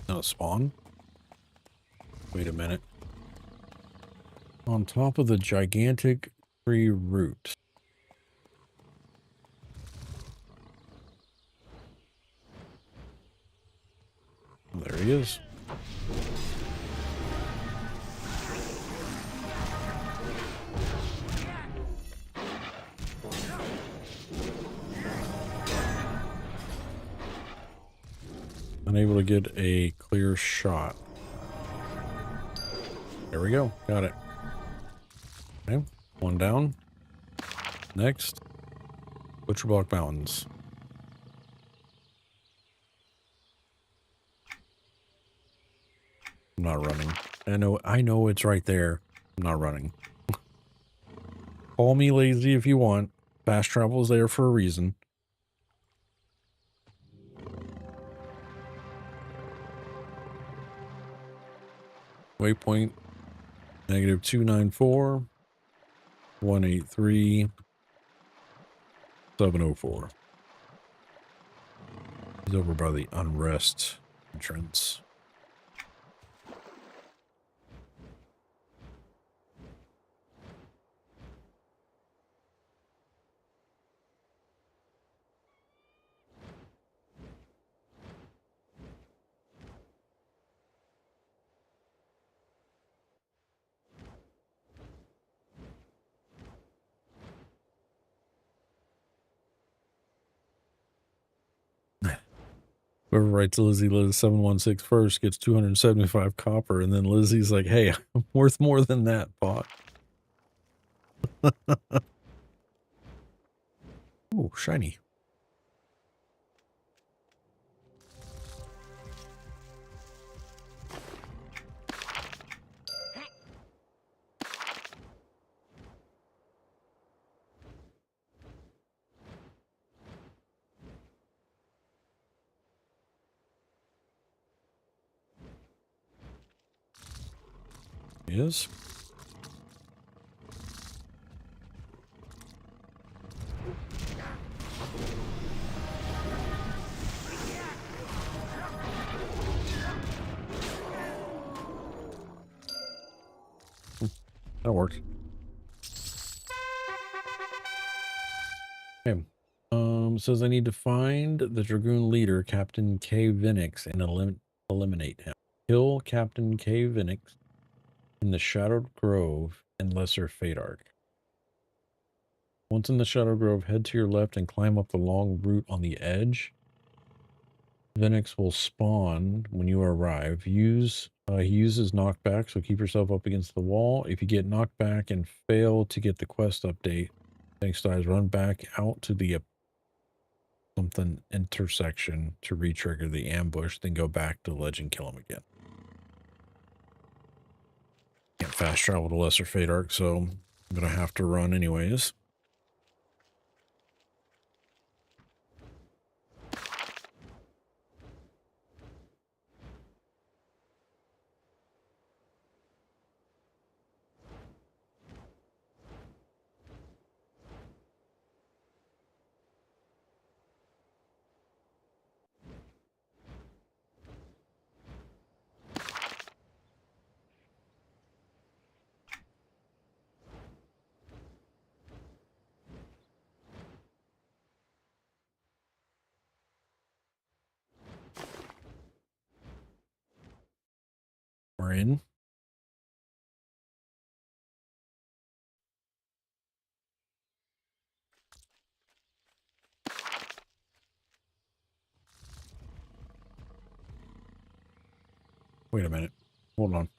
Not a spawn? Wait a minute. On top of the gigantic tree root. There he is. Unable to get a clear shot. There we go. Got it. Okay. One down. Next. Butcher Block Mountains. I'm not running. I know it's right there. I'm not running. Call me lazy if you want. Fast travel is there for a reason. Waypoint negative 294 183 704. He's over by the unrest entrance. Whoever writes Lizzie Liz 716 first gets 275 copper, and then Lizzie's like, hey, I'm worth more than that, bot. Oh, shiny. Is. That worked. Okay. Says I need to find the Dragoon leader, Captain K. Vinix, and eliminate him. Kill Captain K. Vinix in the Shadowed Grove and Lesser Fadark. Once in the Shadowed Grove, head to your left and climb up the long route on the edge. Vinix will spawn when you arrive. He uses knockback, so keep yourself up against the wall. If you get knocked back and fail to get the quest update, Vinix dies, run back out to the something intersection to re-trigger the ambush, then go back to the ledge and kill him again. Can't fast travel to Lesser Fadark, so I'm gonna have to run anyways. We're in. Wait a minute. Hold on.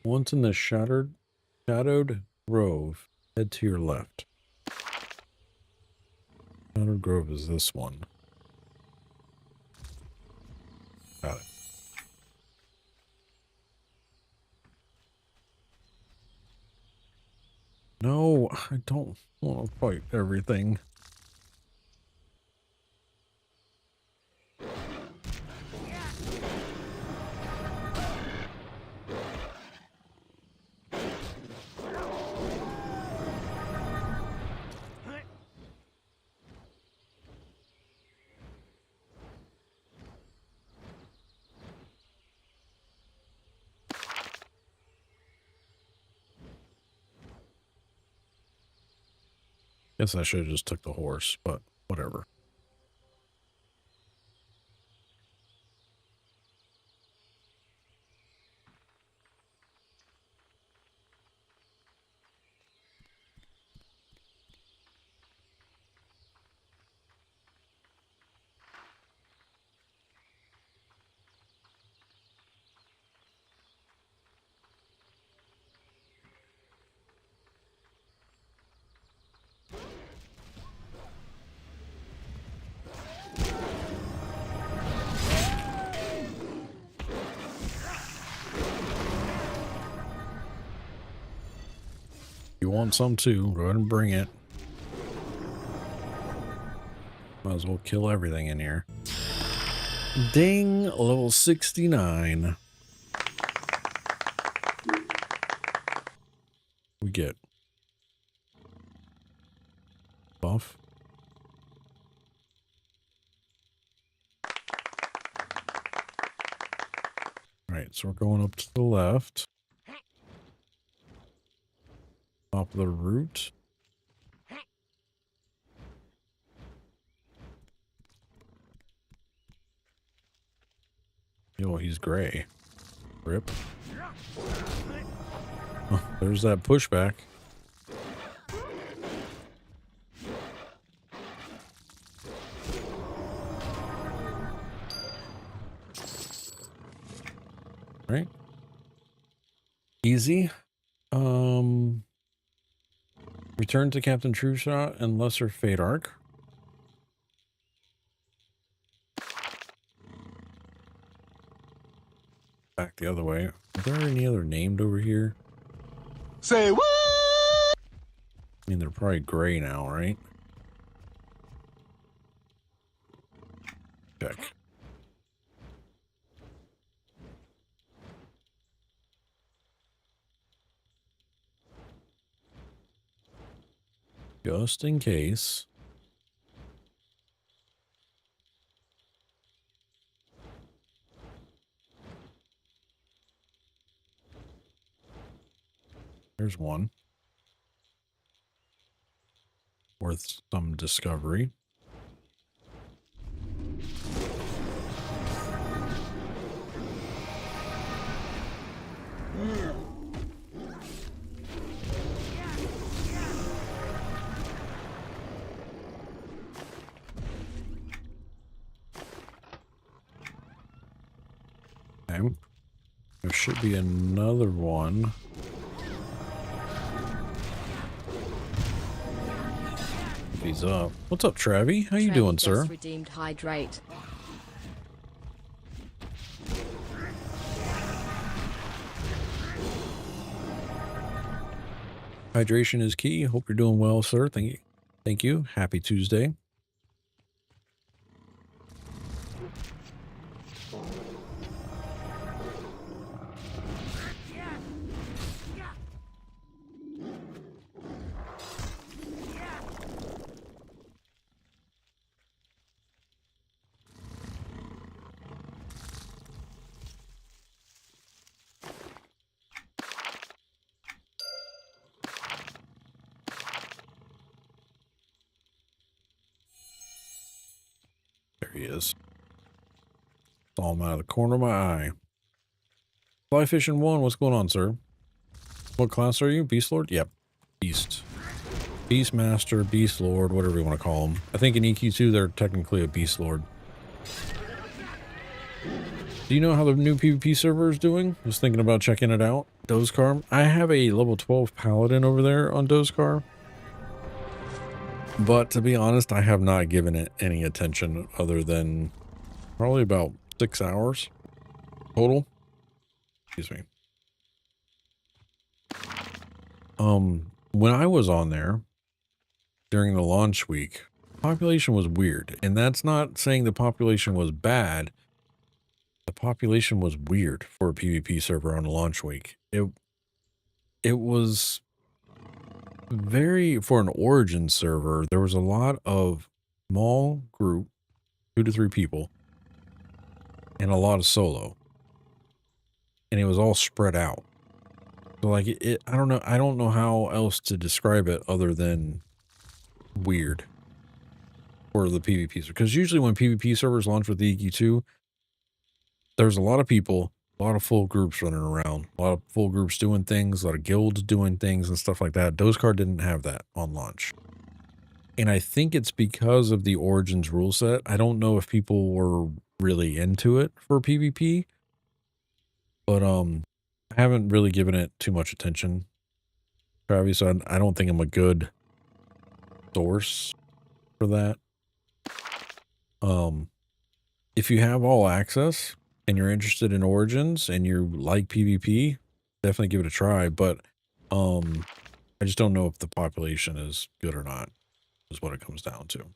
Once in the shadowed grove, head to your left. Shadowed Grove is this one. Got it. No, I don't want to fight everything. Guess I should have just took the horse, but whatever. You want some too, go ahead and bring it. Might as well kill everything in here. Ding, level 69. We get buff. All right, so we're going up to the left. Top of the route. Yo, he's gray. Rip. Oh, there's that pushback. Right. Easy. Return to Captain Trueshot and Lesser Fate Arc. Back the other way. Are there any other named over here? Say what? I mean, they're probably gray now, right? Check. Just in case. There's one. Worth some discovery. Okay. There should be another one. If he's up. What's up, Travie? How you doing, sir? Redeemed hydrate. Hydration is key. Hope you're doing well, sir. Thank you. Thank you. Happy Tuesday. There he is. Saw him out of the corner of my eye. Fly fishing 1, what's going on, sir? What class are you? Beast Lord? Yep. Beast. Beast Master, Beast Lord, whatever you want to call them. I think in EQ2 they're technically a Beast Lord. Do you know how the new PvP server is doing? Was thinking about checking it out. Dozcar. I have a level 12 Paladin over there on Dozcar. But to be honest, I have not given it any attention other than probably about 6 hours total. Excuse me. When I was on there during the launch week, population was weird. And that's not saying the population was bad. The population was weird for a PvP server on launch week. It was very, for an Origin server, there was a lot of small group, 2 to 3 people, and a lot of solo. And it was all spread out. So like I don't know how else to describe it other than weird for the PvP, because usually when PvP servers launch with the EQ2, there's a lot of people, a lot of full groups running around, a lot of full groups doing things, a lot of guilds doing things and stuff like that. Dogecar didn't have that on launch. And I think it's because of the Origins rule set. I don't know if people were really into it for PvP, but I haven't really given it too much attention, Travis, so I don't think I'm a good source for that. If you have all access and you're interested in Origins and you like PvP, definitely give it a try. But I just don't know if the population is good or not, is what it comes down to.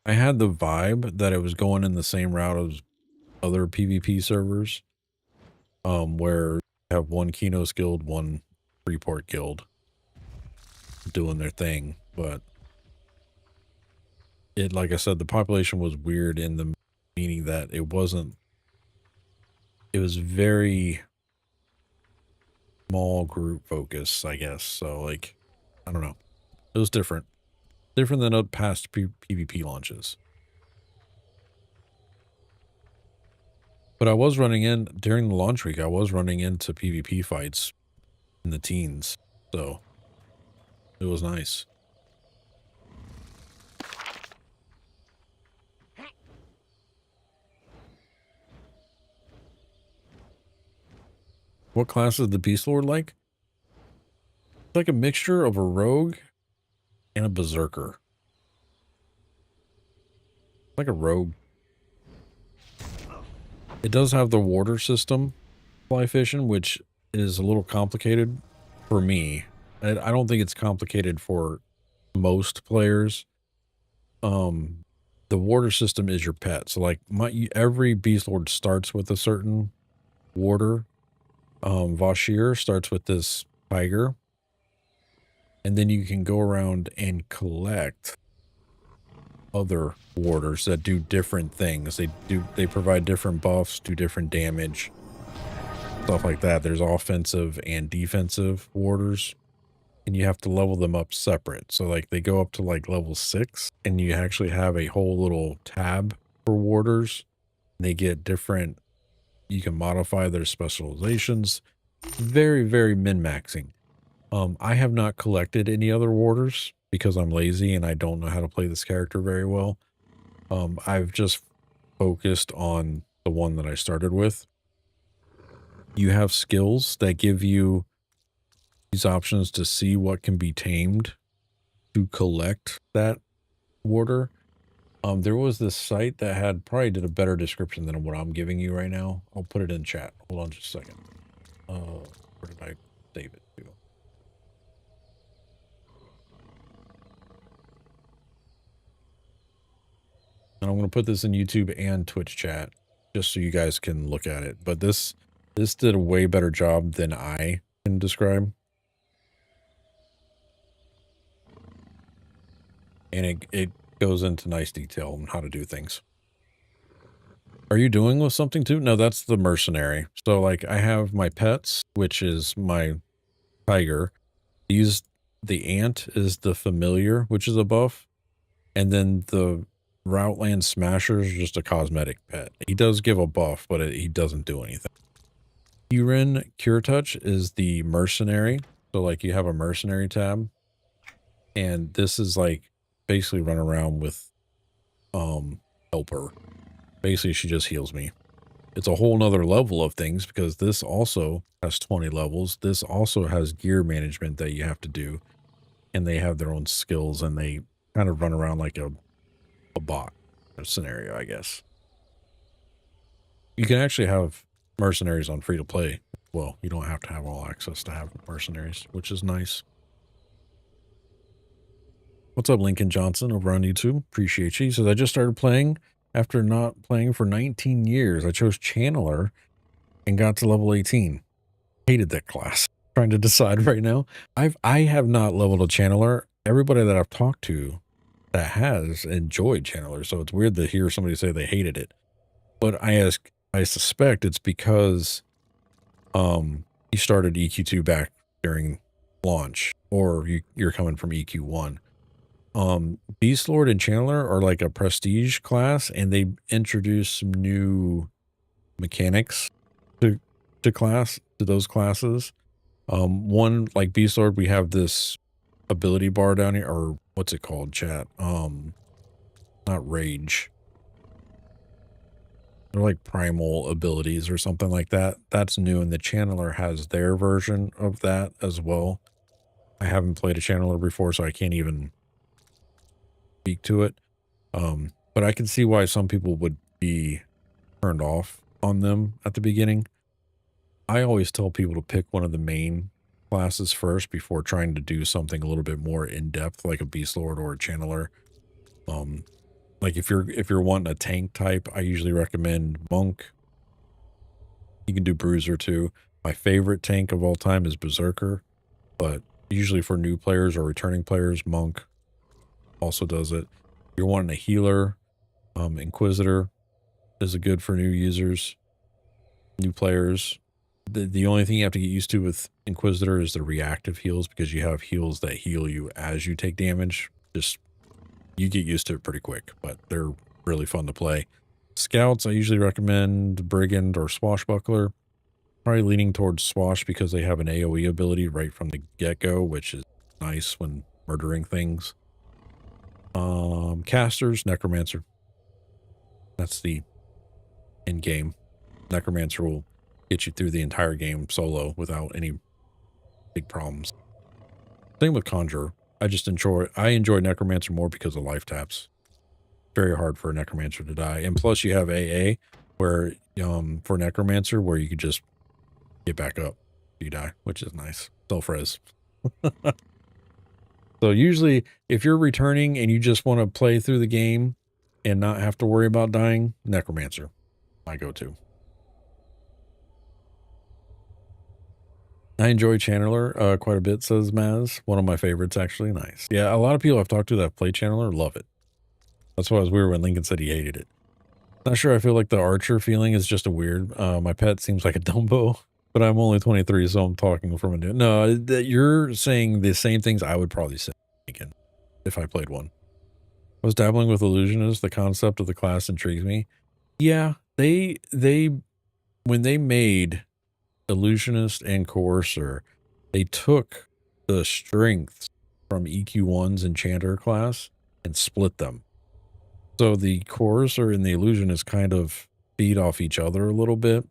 I had the vibe that it was going in the same route as other PvP servers, where you have one Kinos guild, one Freeport guild doing their thing, but it, like I said, the population was weird in the meaning that it was very small group focus, I guess. So like, I don't know. It was different than past PvP launches. But I was running in during the launch week. I was running into PvP fights in the teens, so it was nice. What class is the Beast Lord like? It's like a mixture of a rogue and a berserker. Like a rogue. It does have the water system fly fishing, which is a little complicated for me. I don't think it's complicated for most players. The water system is your pet. So like every Beast Lord starts with a certain warder. Vashir starts with this tiger. And then you can go around and collect other warders that do different things. They provide different buffs, do different damage, stuff like that. There's offensive and defensive warders, and you have to level them up separate. So like they go up to like level 6, and you actually have a whole little tab for warders. They get different, you can modify their specializations. Very, very min-maxing. I have not collected any other warders because I'm lazy and I don't know how to play this character very well. I've just focused on the one that I started with. You have skills that give you these options to see what can be tamed to collect that warder. There was this site that probably did a better description than what I'm giving you right now. I'll put it in chat. Hold on just a second. Where did I save it to? And I'm going to put this in YouTube and Twitch chat just so you guys can look at it. But this did a way better job than I can describe. And it goes into nice detail on how to do things. Are you doing with something too? No, that's the mercenary. So like I have my pets, which is my tiger. The ant is the familiar, which is a buff. And then the Routland Smasher is just a cosmetic pet. He does give a buff, but he doesn't do anything. Urin Cure Touch is the mercenary. So like you have a mercenary tab. And this is like basically run around with helper. Basically she just heals me. It's a whole nother level of things because this also has 20 levels. This also has gear management that you have to do. And they have their own skills and they kind of run around like a bot scenario, I guess. You can actually have mercenaries on free to play. Well, you don't have to have all access to have mercenaries, which is nice. What's up, Lincoln Johnson over on YouTube? Appreciate you. He says, I just started playing after not playing for 19 years. I chose Channeler and got to level 18. Hated that class. Trying to decide right now. I have not leveled a Channeler. Everybody that I've talked to that has enjoyed Channeler, so it's weird to hear somebody say they hated it. But I ask, I suspect it's because you started EQ2 back during launch, or you're coming from EQ1. Beast Lord and Chandler are like a prestige class, and they introduced some new mechanics to those classes. One, like Beast Lord, we have this ability bar down here, or what's it called, chat? Not rage. They're like primal abilities or something like that. That's new, and the Channeler has their version of that as well. I haven't played a Channeler before, so I can't even speak to it. But I can see why some people would be turned off on them at the beginning. I always tell people to pick one of the main classes first before trying to do something a little bit more in depth, like a Beast Lord or a Channeler. Like if you're wanting a tank type, I usually recommend Monk. You can do Bruiser too. My favorite tank of all time is Berserker, but usually for new players or returning players, Monk also does it. If you're wanting a healer, Inquisitor is a good for new users, new players. The only thing you have to get used to with Inquisitor is the reactive heals, because you have heals that heal you as you take damage. Just, you get used to it pretty quick, but they're really fun to play. Scouts, I usually recommend Brigand or Swashbuckler. Probably leaning towards Swash because they have an AoE ability right from the get-go, which is nice when murdering things. Casters, Necromancer. That's the end game. Necromancer will get you through the entire game solo without any big problems. Same with Conjurer. I enjoy Necromancer more because of life taps. Very hard for a Necromancer to die. And plus you have AA where for Necromancer where you could just get back up if you die, which is nice. Self-res. So usually if you're returning and you just want to play through the game and not have to worry about dying, Necromancer, my go-to. I enjoy Channeler quite a bit, says Maz. One of my favorites, actually. Nice. Yeah, a lot of people I've talked to that play Channeler love it. That's why it was weird when Lincoln said he hated it. Not sure, I feel like the Archer feeling is just a weird. My pet seems like a Dumbo, but I'm only 23, so I'm talking from a new. No, you're saying the same things I would probably say, Lincoln, if I played one. I was dabbling with Illusionist. The concept of the class intrigues me. Yeah, they when they made Illusionist and Coercer, they took the strengths from EQ1's Enchanter class and split them. So the Coercer and the Illusionist kind of feed off each other a little bit.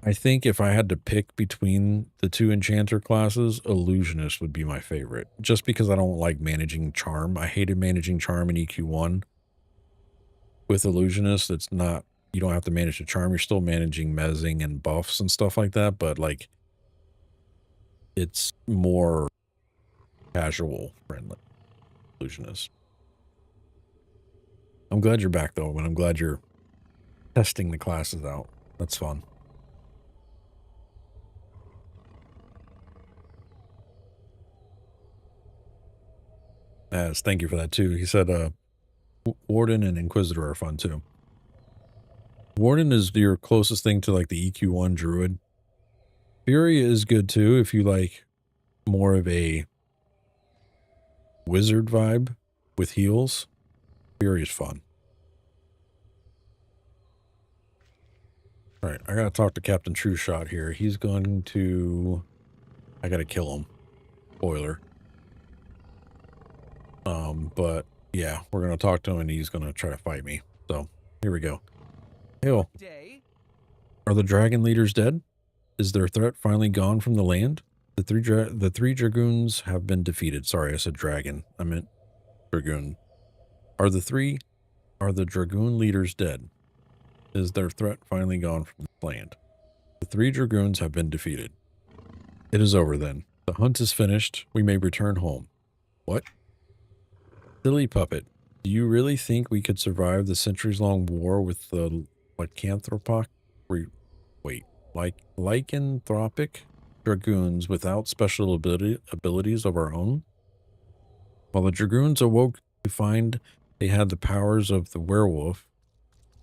I think if I had to pick between the two Enchanter classes, Illusionist would be my favorite. Just because I don't like managing Charm. I hated managing Charm in EQ1. With Illusionist, it's not, you don't have to manage the Charm. You're still managing mezzing and buffs and stuff like that, but like, it's more casual friendly. Illusionist. I'm glad you're back though, and I'm glad you're testing the classes out. That's fun. As thank you for that too. He said Warden and Inquisitor are fun too. Warden is your closest thing to like the EQ1 Druid. Fury is good too if you like more of a wizard vibe with heals. Fury is fun. All right, I gotta talk to Captain True Shot here. He's going to... I gotta kill him. Spoiler. But yeah, we're gonna talk to him and he's gonna try to fight me. So here we go. Hail. Are the dragon leaders dead? Is their threat finally gone from the land? The three dragoons have been defeated. Sorry, I said dragon. I meant dragoon. Are the dragoon leaders dead? Is their threat finally gone from the land? The 3 dragoons have been defeated. It is over then. The hunt is finished. We may return home. What? Silly puppet. Do you really think we could survive the centuries-long war with the lycanthropic dragoons without special abilities of our own? While the dragoons awoke to find they had the powers of the werewolf,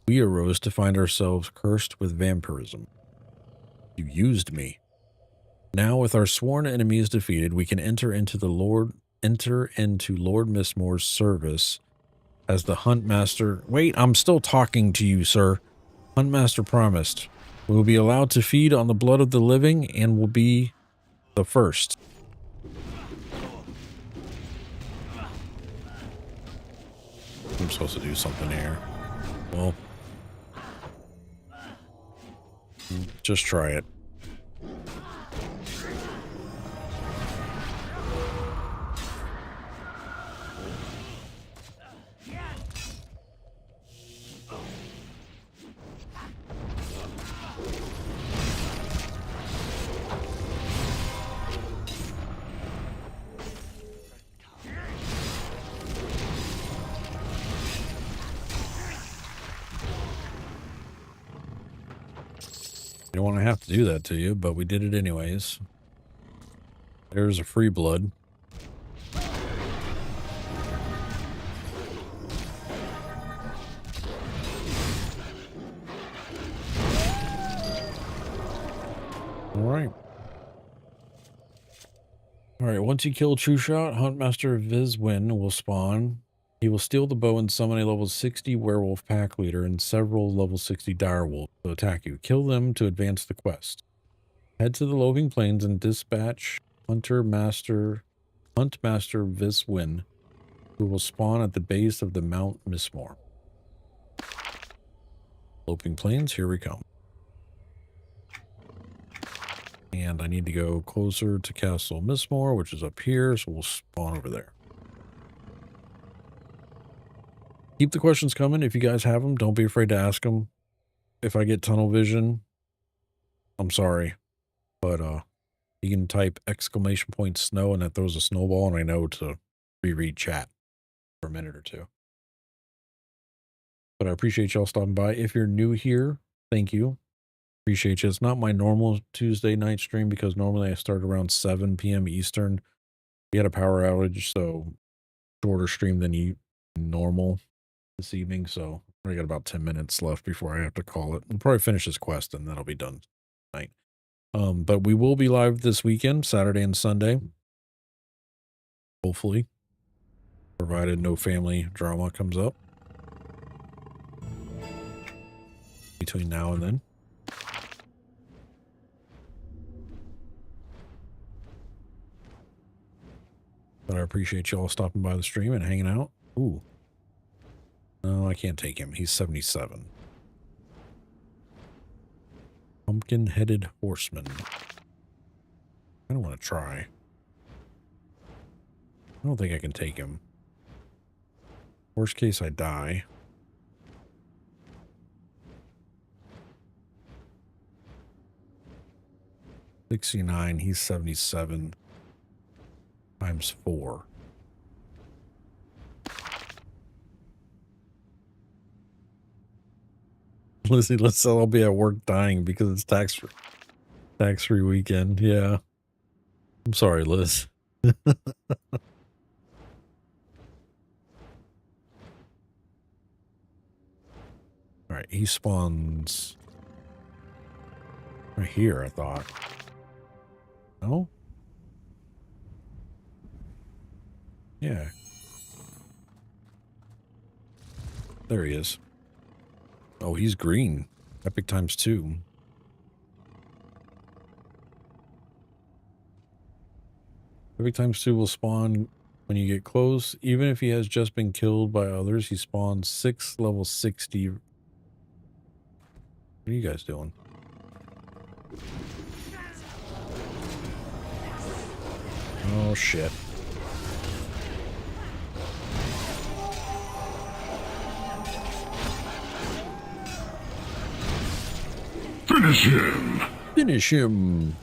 We arose to find ourselves cursed with vampirism. You used me. Now, with our sworn enemies defeated, we can enter into Lord Mistmore's service as the Huntmaster. Wait, I'm still talking to you, sir. Huntmaster promised. We will be allowed to feed on the blood of the living and will be the first. I'm supposed to do something here. Well, just try it. You don't want to have to do that to you, but we did it anyways. There's a free blood. Alright. Alright, once you kill True Shot, Huntmaster Vizwin will spawn. He will steal the bow and summon a level 60 werewolf pack leader and several level 60 direwolves to attack you. Kill them to advance the quest. Head to the Loathing Plains and dispatch Huntmaster Vizwin, who will spawn at the base of the Mount Mistmore. Loathing Plains, here we come. And I need to go closer to Castle Mistmore, which is up here, so we'll spawn over there. Keep the questions coming. If you guys have them, don't be afraid to ask them. If I get tunnel vision, I'm sorry. But you can type !snow and that throws a snowball and I know to reread chat for a minute or two. But I appreciate y'all stopping by. If you're new here, thank you. Appreciate you. It's not my normal Tuesday night stream because normally I start around 7 p.m. Eastern. We had a power outage, so shorter stream than normal this evening, so I got about 10 minutes left before I have to call it. We'll probably finish this quest and then I'll be done tonight. But we will be live this weekend, Saturday and Sunday. Hopefully. Provided no family drama comes up between now and then. But I appreciate y'all stopping by the stream and hanging out. Ooh. No, I can't take him. He's 77. Pumpkin-headed horseman. I don't want to try. I don't think I can take him. Worst case, I die. $69. He's 77. Times 4. Lizzie, let's say I'll be at work dying because it's tax-free weekend. Yeah. I'm sorry, Liz. Alright, he spawns right here, I thought. No? Yeah. There he is. Oh, he's green. Epic times 2. Epic times 2 will spawn when you get close. Even if he has just been killed by others, he spawns 6 level 60. What are you guys doing? Oh, shit. Finish him! Finish him!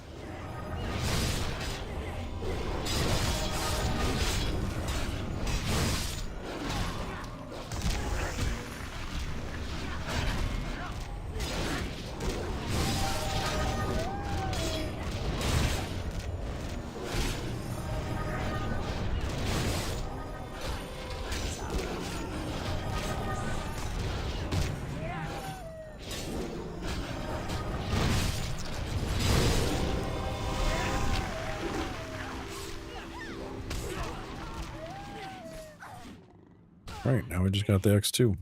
All right, now we just got the X2.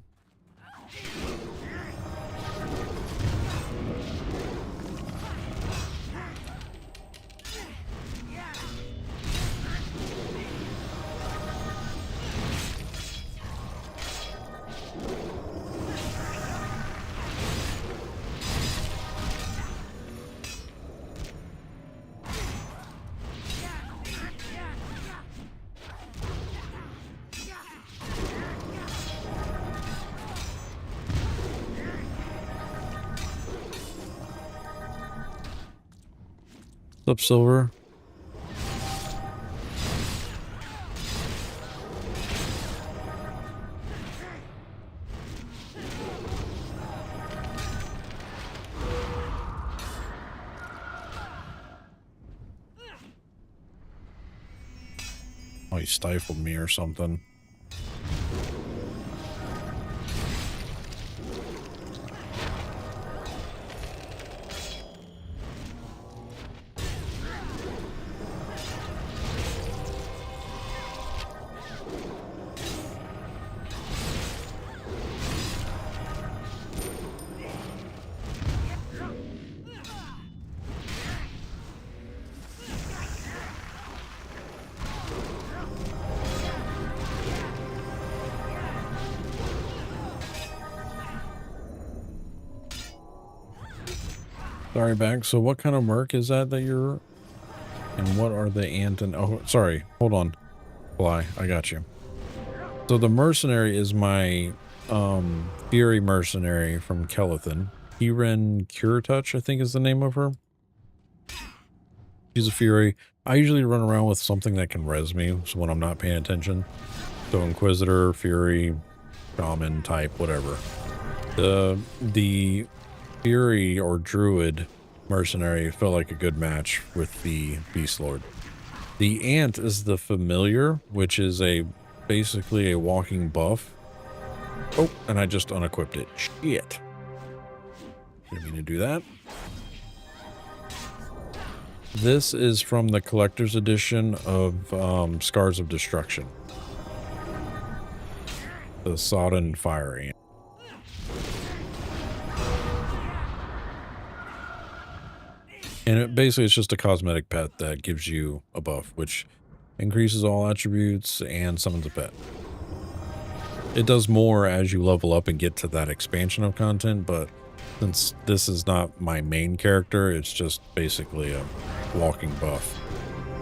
What's up, Silver? Oh, he stifled me or something. Sorry, back. So what kind of merc is that you're... And what are the oh, sorry. Hold on. Fly. I got you. So the mercenary is my Fury mercenary from Kelethan. Kirin Cure Touch, I think is the name of her. She's a Fury. I usually run around with something that can res me, so when I'm not paying attention. So Inquisitor, Fury, Shaman type, whatever. The Fury or Druid mercenary felt like a good match with the Beast Lord. The Ant is the familiar, which is basically a walking buff. Oh, and I just unequipped it. Shit. Didn't mean to do that. This is from the collector's edition of Scars of Destruction. The Sodden Fire Ant. And basically it's just a cosmetic pet that gives you a buff, which increases all attributes and summons a pet. It does more as you level up and get to that expansion of content, but since this is not my main character, it's just basically a walking buff.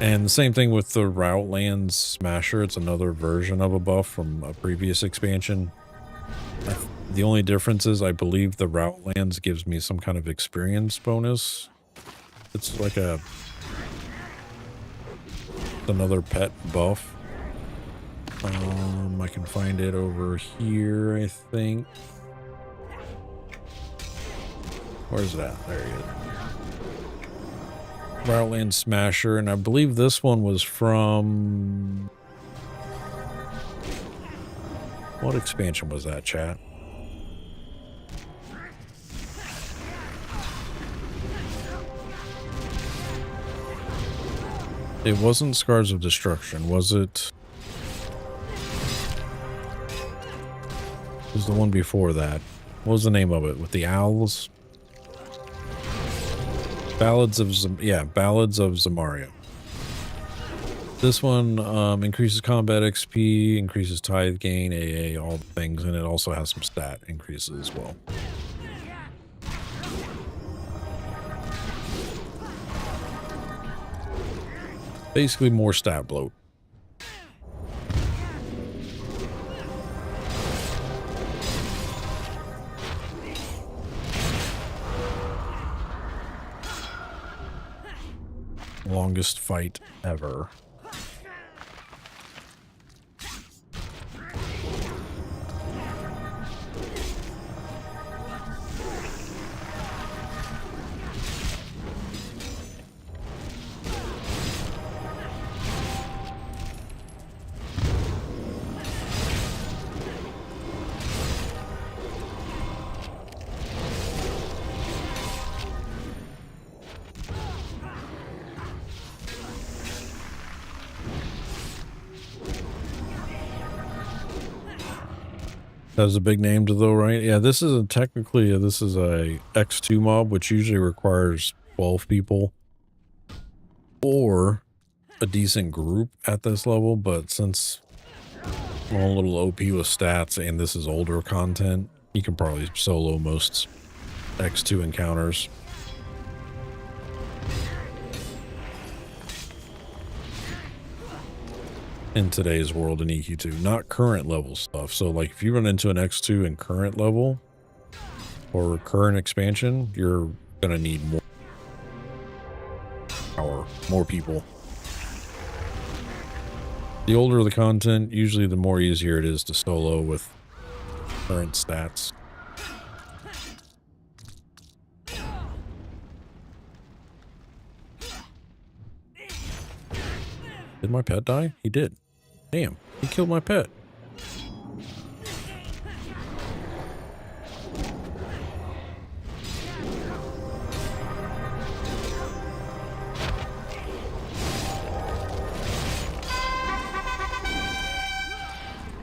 And the same thing with the Routlands Smasher. It's another version of a buff from a previous expansion. The only difference is I believe the Routlands gives me some kind of experience bonus. It's like another pet buff. I can find it over here, I think. Where's that? There he is. Routland Smasher, and I believe this one was from... What expansion was that, chat? It wasn't Scars of Destruction, was it? It was the one before that. What was the name of it? With the owls? Ballads of Zamaria. This one increases combat XP, increases tithe gain, AA, all the things, and it also has some stat increases as well. Basically more stat bloat. Longest fight ever. That's a big name to though, right? Yeah, this is technically this is a X2 mob, which usually requires 12 people or a decent group at this level. But since we're a little OP with stats and this is older content, you can probably solo most X2 encounters. In today's world in EQ2, not current level stuff. So like if you run into an X2 in current level or current expansion, you're gonna need more power, more people. The older the content, usually the more easier it is to solo with current stats. Did my pet die? He did. Damn, he killed my pet.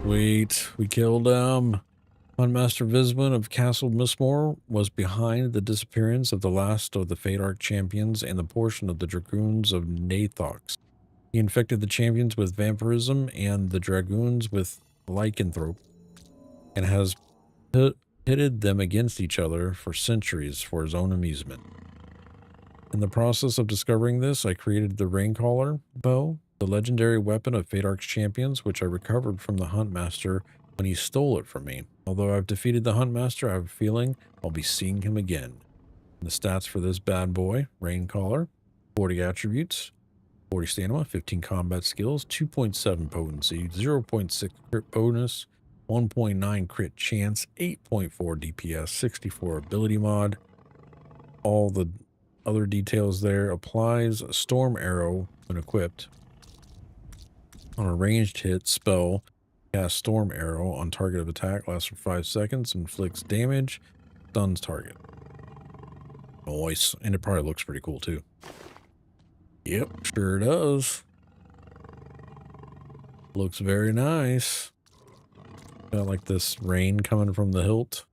Wait, we killed him. Huntmaster Visman of Castle Mistmore was behind the disappearance of the last of the Fate Arc champions and the portion of the Dragoons of Nathox. He infected the champions with vampirism and the Dragoons with lycanthrope, and has pitted them against each other for centuries for his own amusement. In the process of discovering this, I created the Raincaller bow, the legendary weapon of Fate Arc's champions, which I recovered from the Huntmaster when he stole it from me. Although I've defeated the Huntmaster, I have a feeling I'll be seeing him again. And the stats for this bad boy, Raincaller: 40 attributes, 40 stamina, 15 combat skills, 2.7 potency, 0.6 crit bonus, 1.9 crit chance, 8.4 DPS, 64 ability mod. All the other details there. Applies a storm arrow when equipped. On a ranged hit spell, cast storm arrow on target of attack, lasts for 5 seconds, inflicts damage, stuns target. Nice. And it probably looks pretty cool too. Yep, sure does. Looks very nice. Got like this rain coming from the hilt.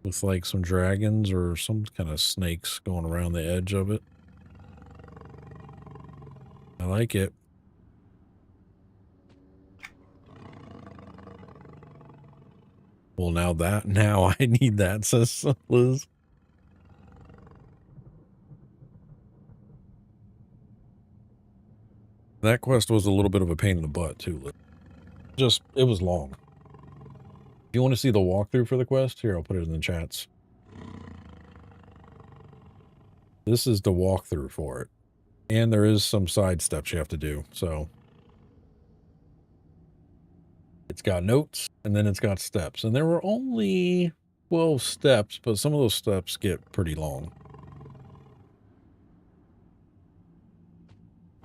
With like some dragons or some kind of snakes going around the edge of it. I like it. Well, now I need that, says Liz. That quest was a little bit of a pain in the butt too, Liz. It was long. If you want to see the walkthrough for the quest, here, I'll put it in the chats. This is the walkthrough for it. And there is some side steps you have to do, so. It's got notes, and then it's got steps. And there were only 12 steps, but some of those steps get pretty long.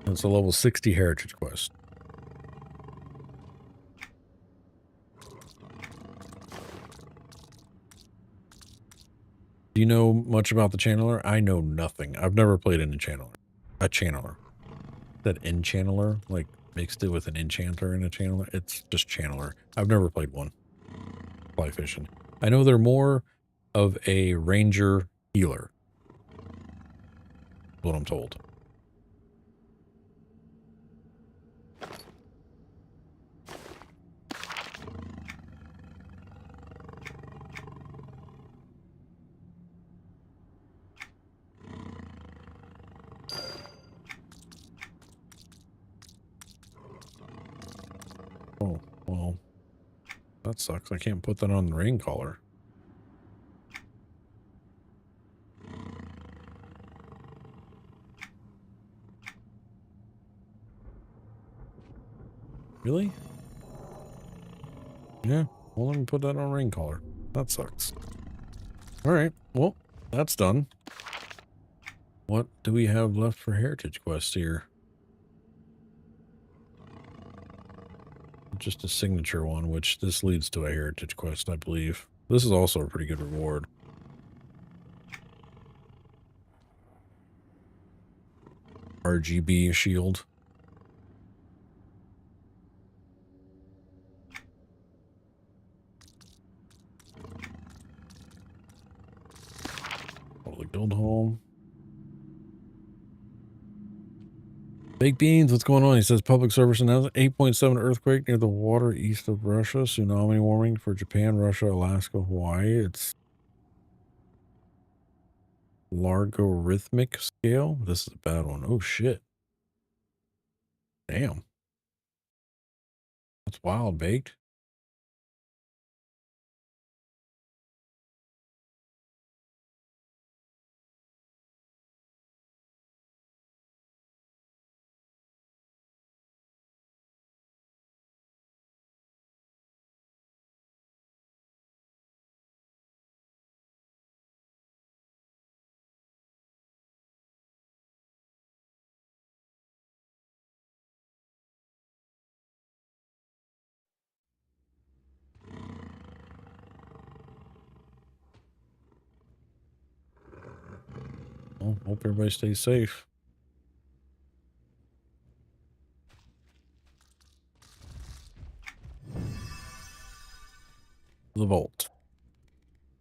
It's a level 60 heritage quest. Do you know much about the channeler? I know nothing. I've never played in a channeler. A channeler. That enchanneler, like mixed it with an enchanter and a channeler. It's just channeler. I've never played one. Fly fishing. I know they're more of a ranger healer. What I'm told. Oh, well, that sucks. I can't put that on the rain collar. Really? Yeah, well, let me put that on rain collar. That sucks. All right, well, that's done. What do we have left for heritage quests here? Just a signature one, which this leads to a heritage quest, I believe. This is also a pretty good reward. RGB shield. Build home. Baked Beans, what's going on? He says public service announcement 8.7 earthquake near the water east of Russia. Tsunami warning for Japan, Russia, Alaska, Hawaii. It's logarithmic scale. This is a bad one. Oh shit. Damn. That's wild, Baked. Well, hope everybody stays safe. The Vault.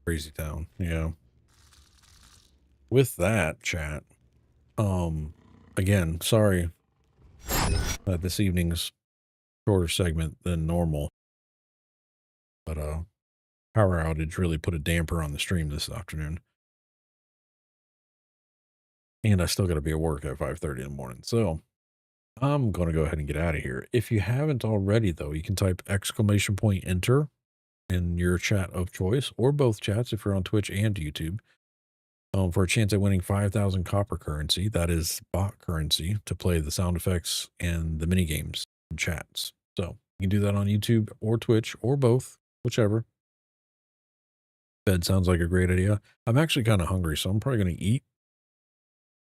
Crazy town. Yeah. With that, chat. Again, sorry that this evening's shorter segment than normal. But power outage really put a damper on the stream this afternoon. And I still got to be at work at 5:30 in the morning. So I'm going to go ahead and get out of here. If you haven't already, though, you can type !enter in your chat of choice, or both chats if you're on Twitch and YouTube, for a chance at winning 5,000 copper currency. That is bot currency to play the sound effects and the mini games and chats. So you can do that on YouTube or Twitch or both, whichever. Bed sounds like a great idea. I'm actually kind of hungry, so I'm probably going to eat,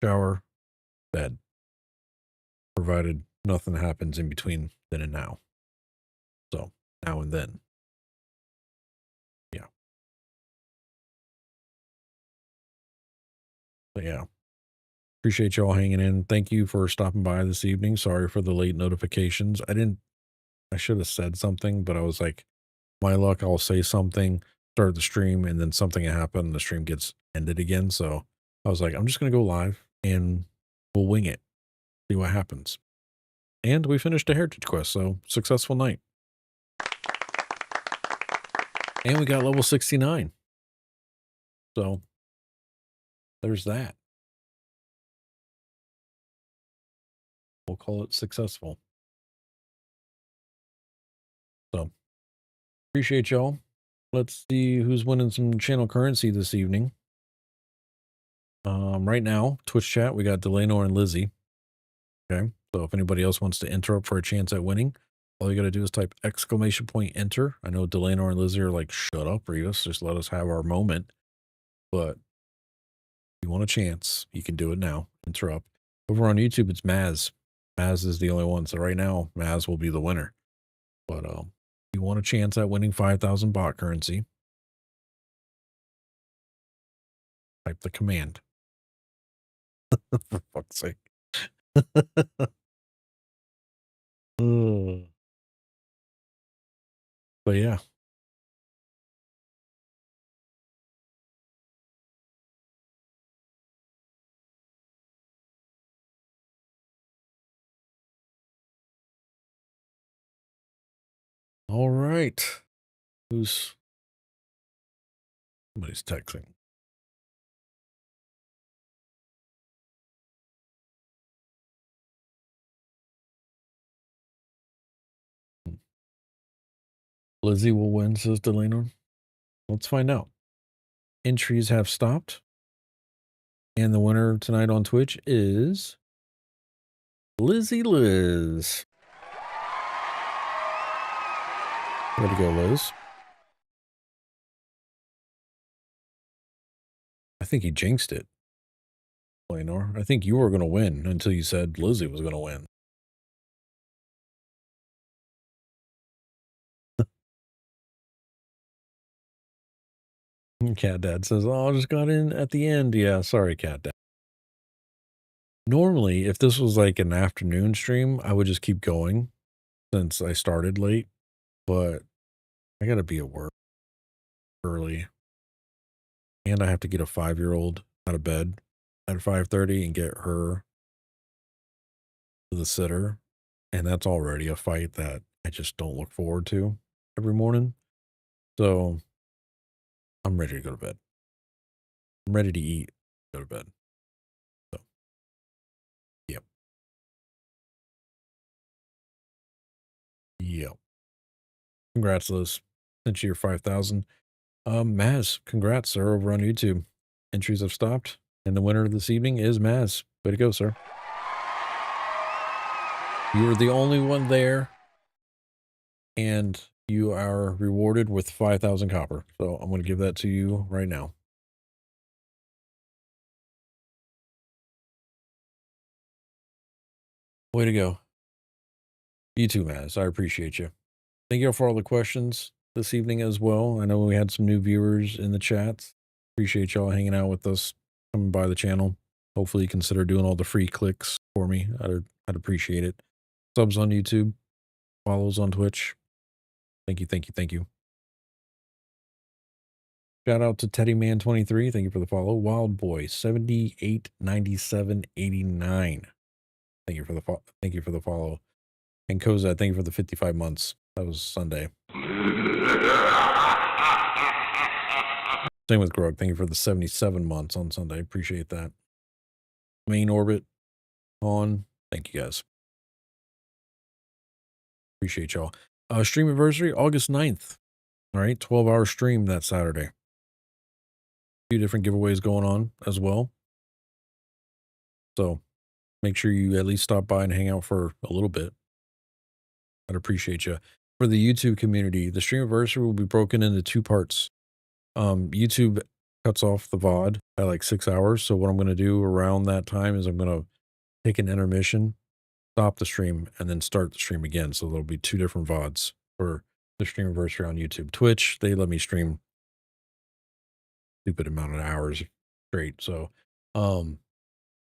shower, bed, provided nothing happens in between then and now. So now and then. Yeah. But yeah. Appreciate y'all hanging in. Thank you for stopping by this evening. Sorry for the late notifications. I should have said something, but I was like, my luck, I'll say something, start the stream, and then something happened, and the stream gets ended again. So I was like, I'm just going to go live and we'll wing it, see what happens. And we finished a heritage quest, so successful night. And we got level 69. So there's that. We'll call it successful. So appreciate y'all. Let's see who's winning some channel currency this evening. Right now, Twitch chat, we got Delanor and Lizzie. Okay. So if anybody else wants to enter up for a chance at winning, all you got to do is type !enter. I know Delanor and Lizzie are like, shut up, Revis. Just let us have our moment. But if you want a chance, you can do it now. Enter up. Over on YouTube, it's Maz. Maz is the only one. So right now, Maz will be the winner. But if you want a chance at winning 5,000 bot currency, type the command. For fuck's sake. Ugh. But yeah. All right. Somebody's texting. Lizzie will win, says Delanor. Let's find out. Entries have stopped. And the winner tonight on Twitch is Lizzie Liz. Way to go, Liz. I think he jinxed it, Delanor. I think you were going to win until you said Lizzie was going to win. Cat Dad says, oh, I just got in at the end. Yeah, sorry, Cat Dad. Normally, if this was like an afternoon stream, I would just keep going since I started late. But I got to be at work early. And I have to get a 5-year-old out of bed at 5:30 and get her to the sitter, and that's already a fight that I just don't look forward to every morning. So I'm ready to go to bed. I'm ready to eat, go to bed. So yep, yep. Congrats, Liz. Sent you your 5,000. Maz, congrats, sir, over on YouTube. Entries have stopped, and the winner this evening is Maz. Way to go, sir. You were the only one there, and you are rewarded with 5,000 copper. So I'm going to give that to you right now. Way to go. You too, Maz. I appreciate you. Thank you all for all the questions this evening as well. I know we had some new viewers in the chats. Appreciate y'all hanging out with us, coming by the channel. Hopefully you consider doing all the free clicks for me. I'd appreciate it. Subs on YouTube, follows on Twitch. Thank you, thank you, thank you. Shout out to TeddyMan23. Thank you for the follow. Wild Boy 789789. Thank you for the thank you for the follow. And Koza, thank you for the 55 months. That was Sunday. Same with Grog. Thank you for the 77 months on Sunday. Appreciate that. Main Orbit on. Thank you guys. Appreciate y'all. Stream anniversary, August 9th. All right, 12-hour stream that Saturday. A few different giveaways going on as well. So make sure you at least stop by and hang out for a little bit. I'd appreciate you. For the YouTube community, the stream anniversary will be broken into 2 parts. YouTube cuts off the VOD at like 6 hours. So what I'm going to do around that time is I'm going to take an intermission, stop the stream, and then start the stream again. So there'll be 2 different VODs for the stream anniversary on YouTube. Twitch, they let me stream stupid amount of hours straight. So 12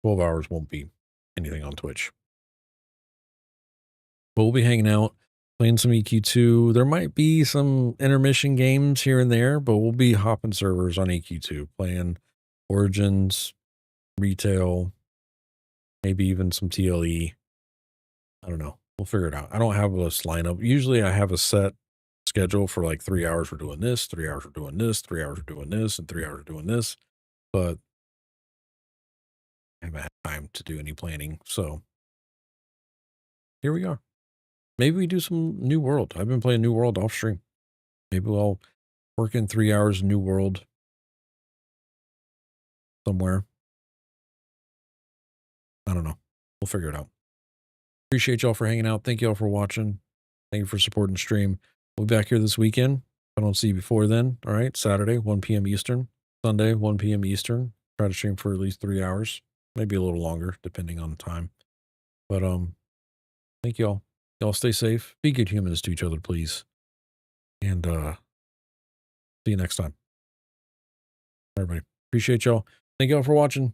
hours won't be anything on Twitch. But we'll be hanging out, playing some EQ2. There might be some intermission games here and there, but we'll be hopping servers on EQ2, playing Origins, Retail, maybe even some TLE. I don't know. We'll figure it out. I don't have a lineup. Usually I have a set schedule for like 3 hours we're doing this, 3 hours we're doing this, 3 hours we're doing this, and 3 hours we're doing this. But I haven't had time to do any planning. So here we are. Maybe we do some New World. I've been playing New World off stream. Maybe I'll work in 3 hours New World somewhere. I don't know. We'll figure it out. Appreciate y'all for hanging out. Thank y'all for watching. Thank you for supporting the stream. We'll be back here this weekend. If I don't see you before then. All right. Saturday, 1 p.m. Eastern. Sunday, 1 p.m. Eastern. Try to stream for at least 3 hours. Maybe a little longer, depending on the time. But thank y'all. Y'all stay safe. Be good humans to each other, please. And see you next time. Everybody. Appreciate y'all. Thank y'all for watching.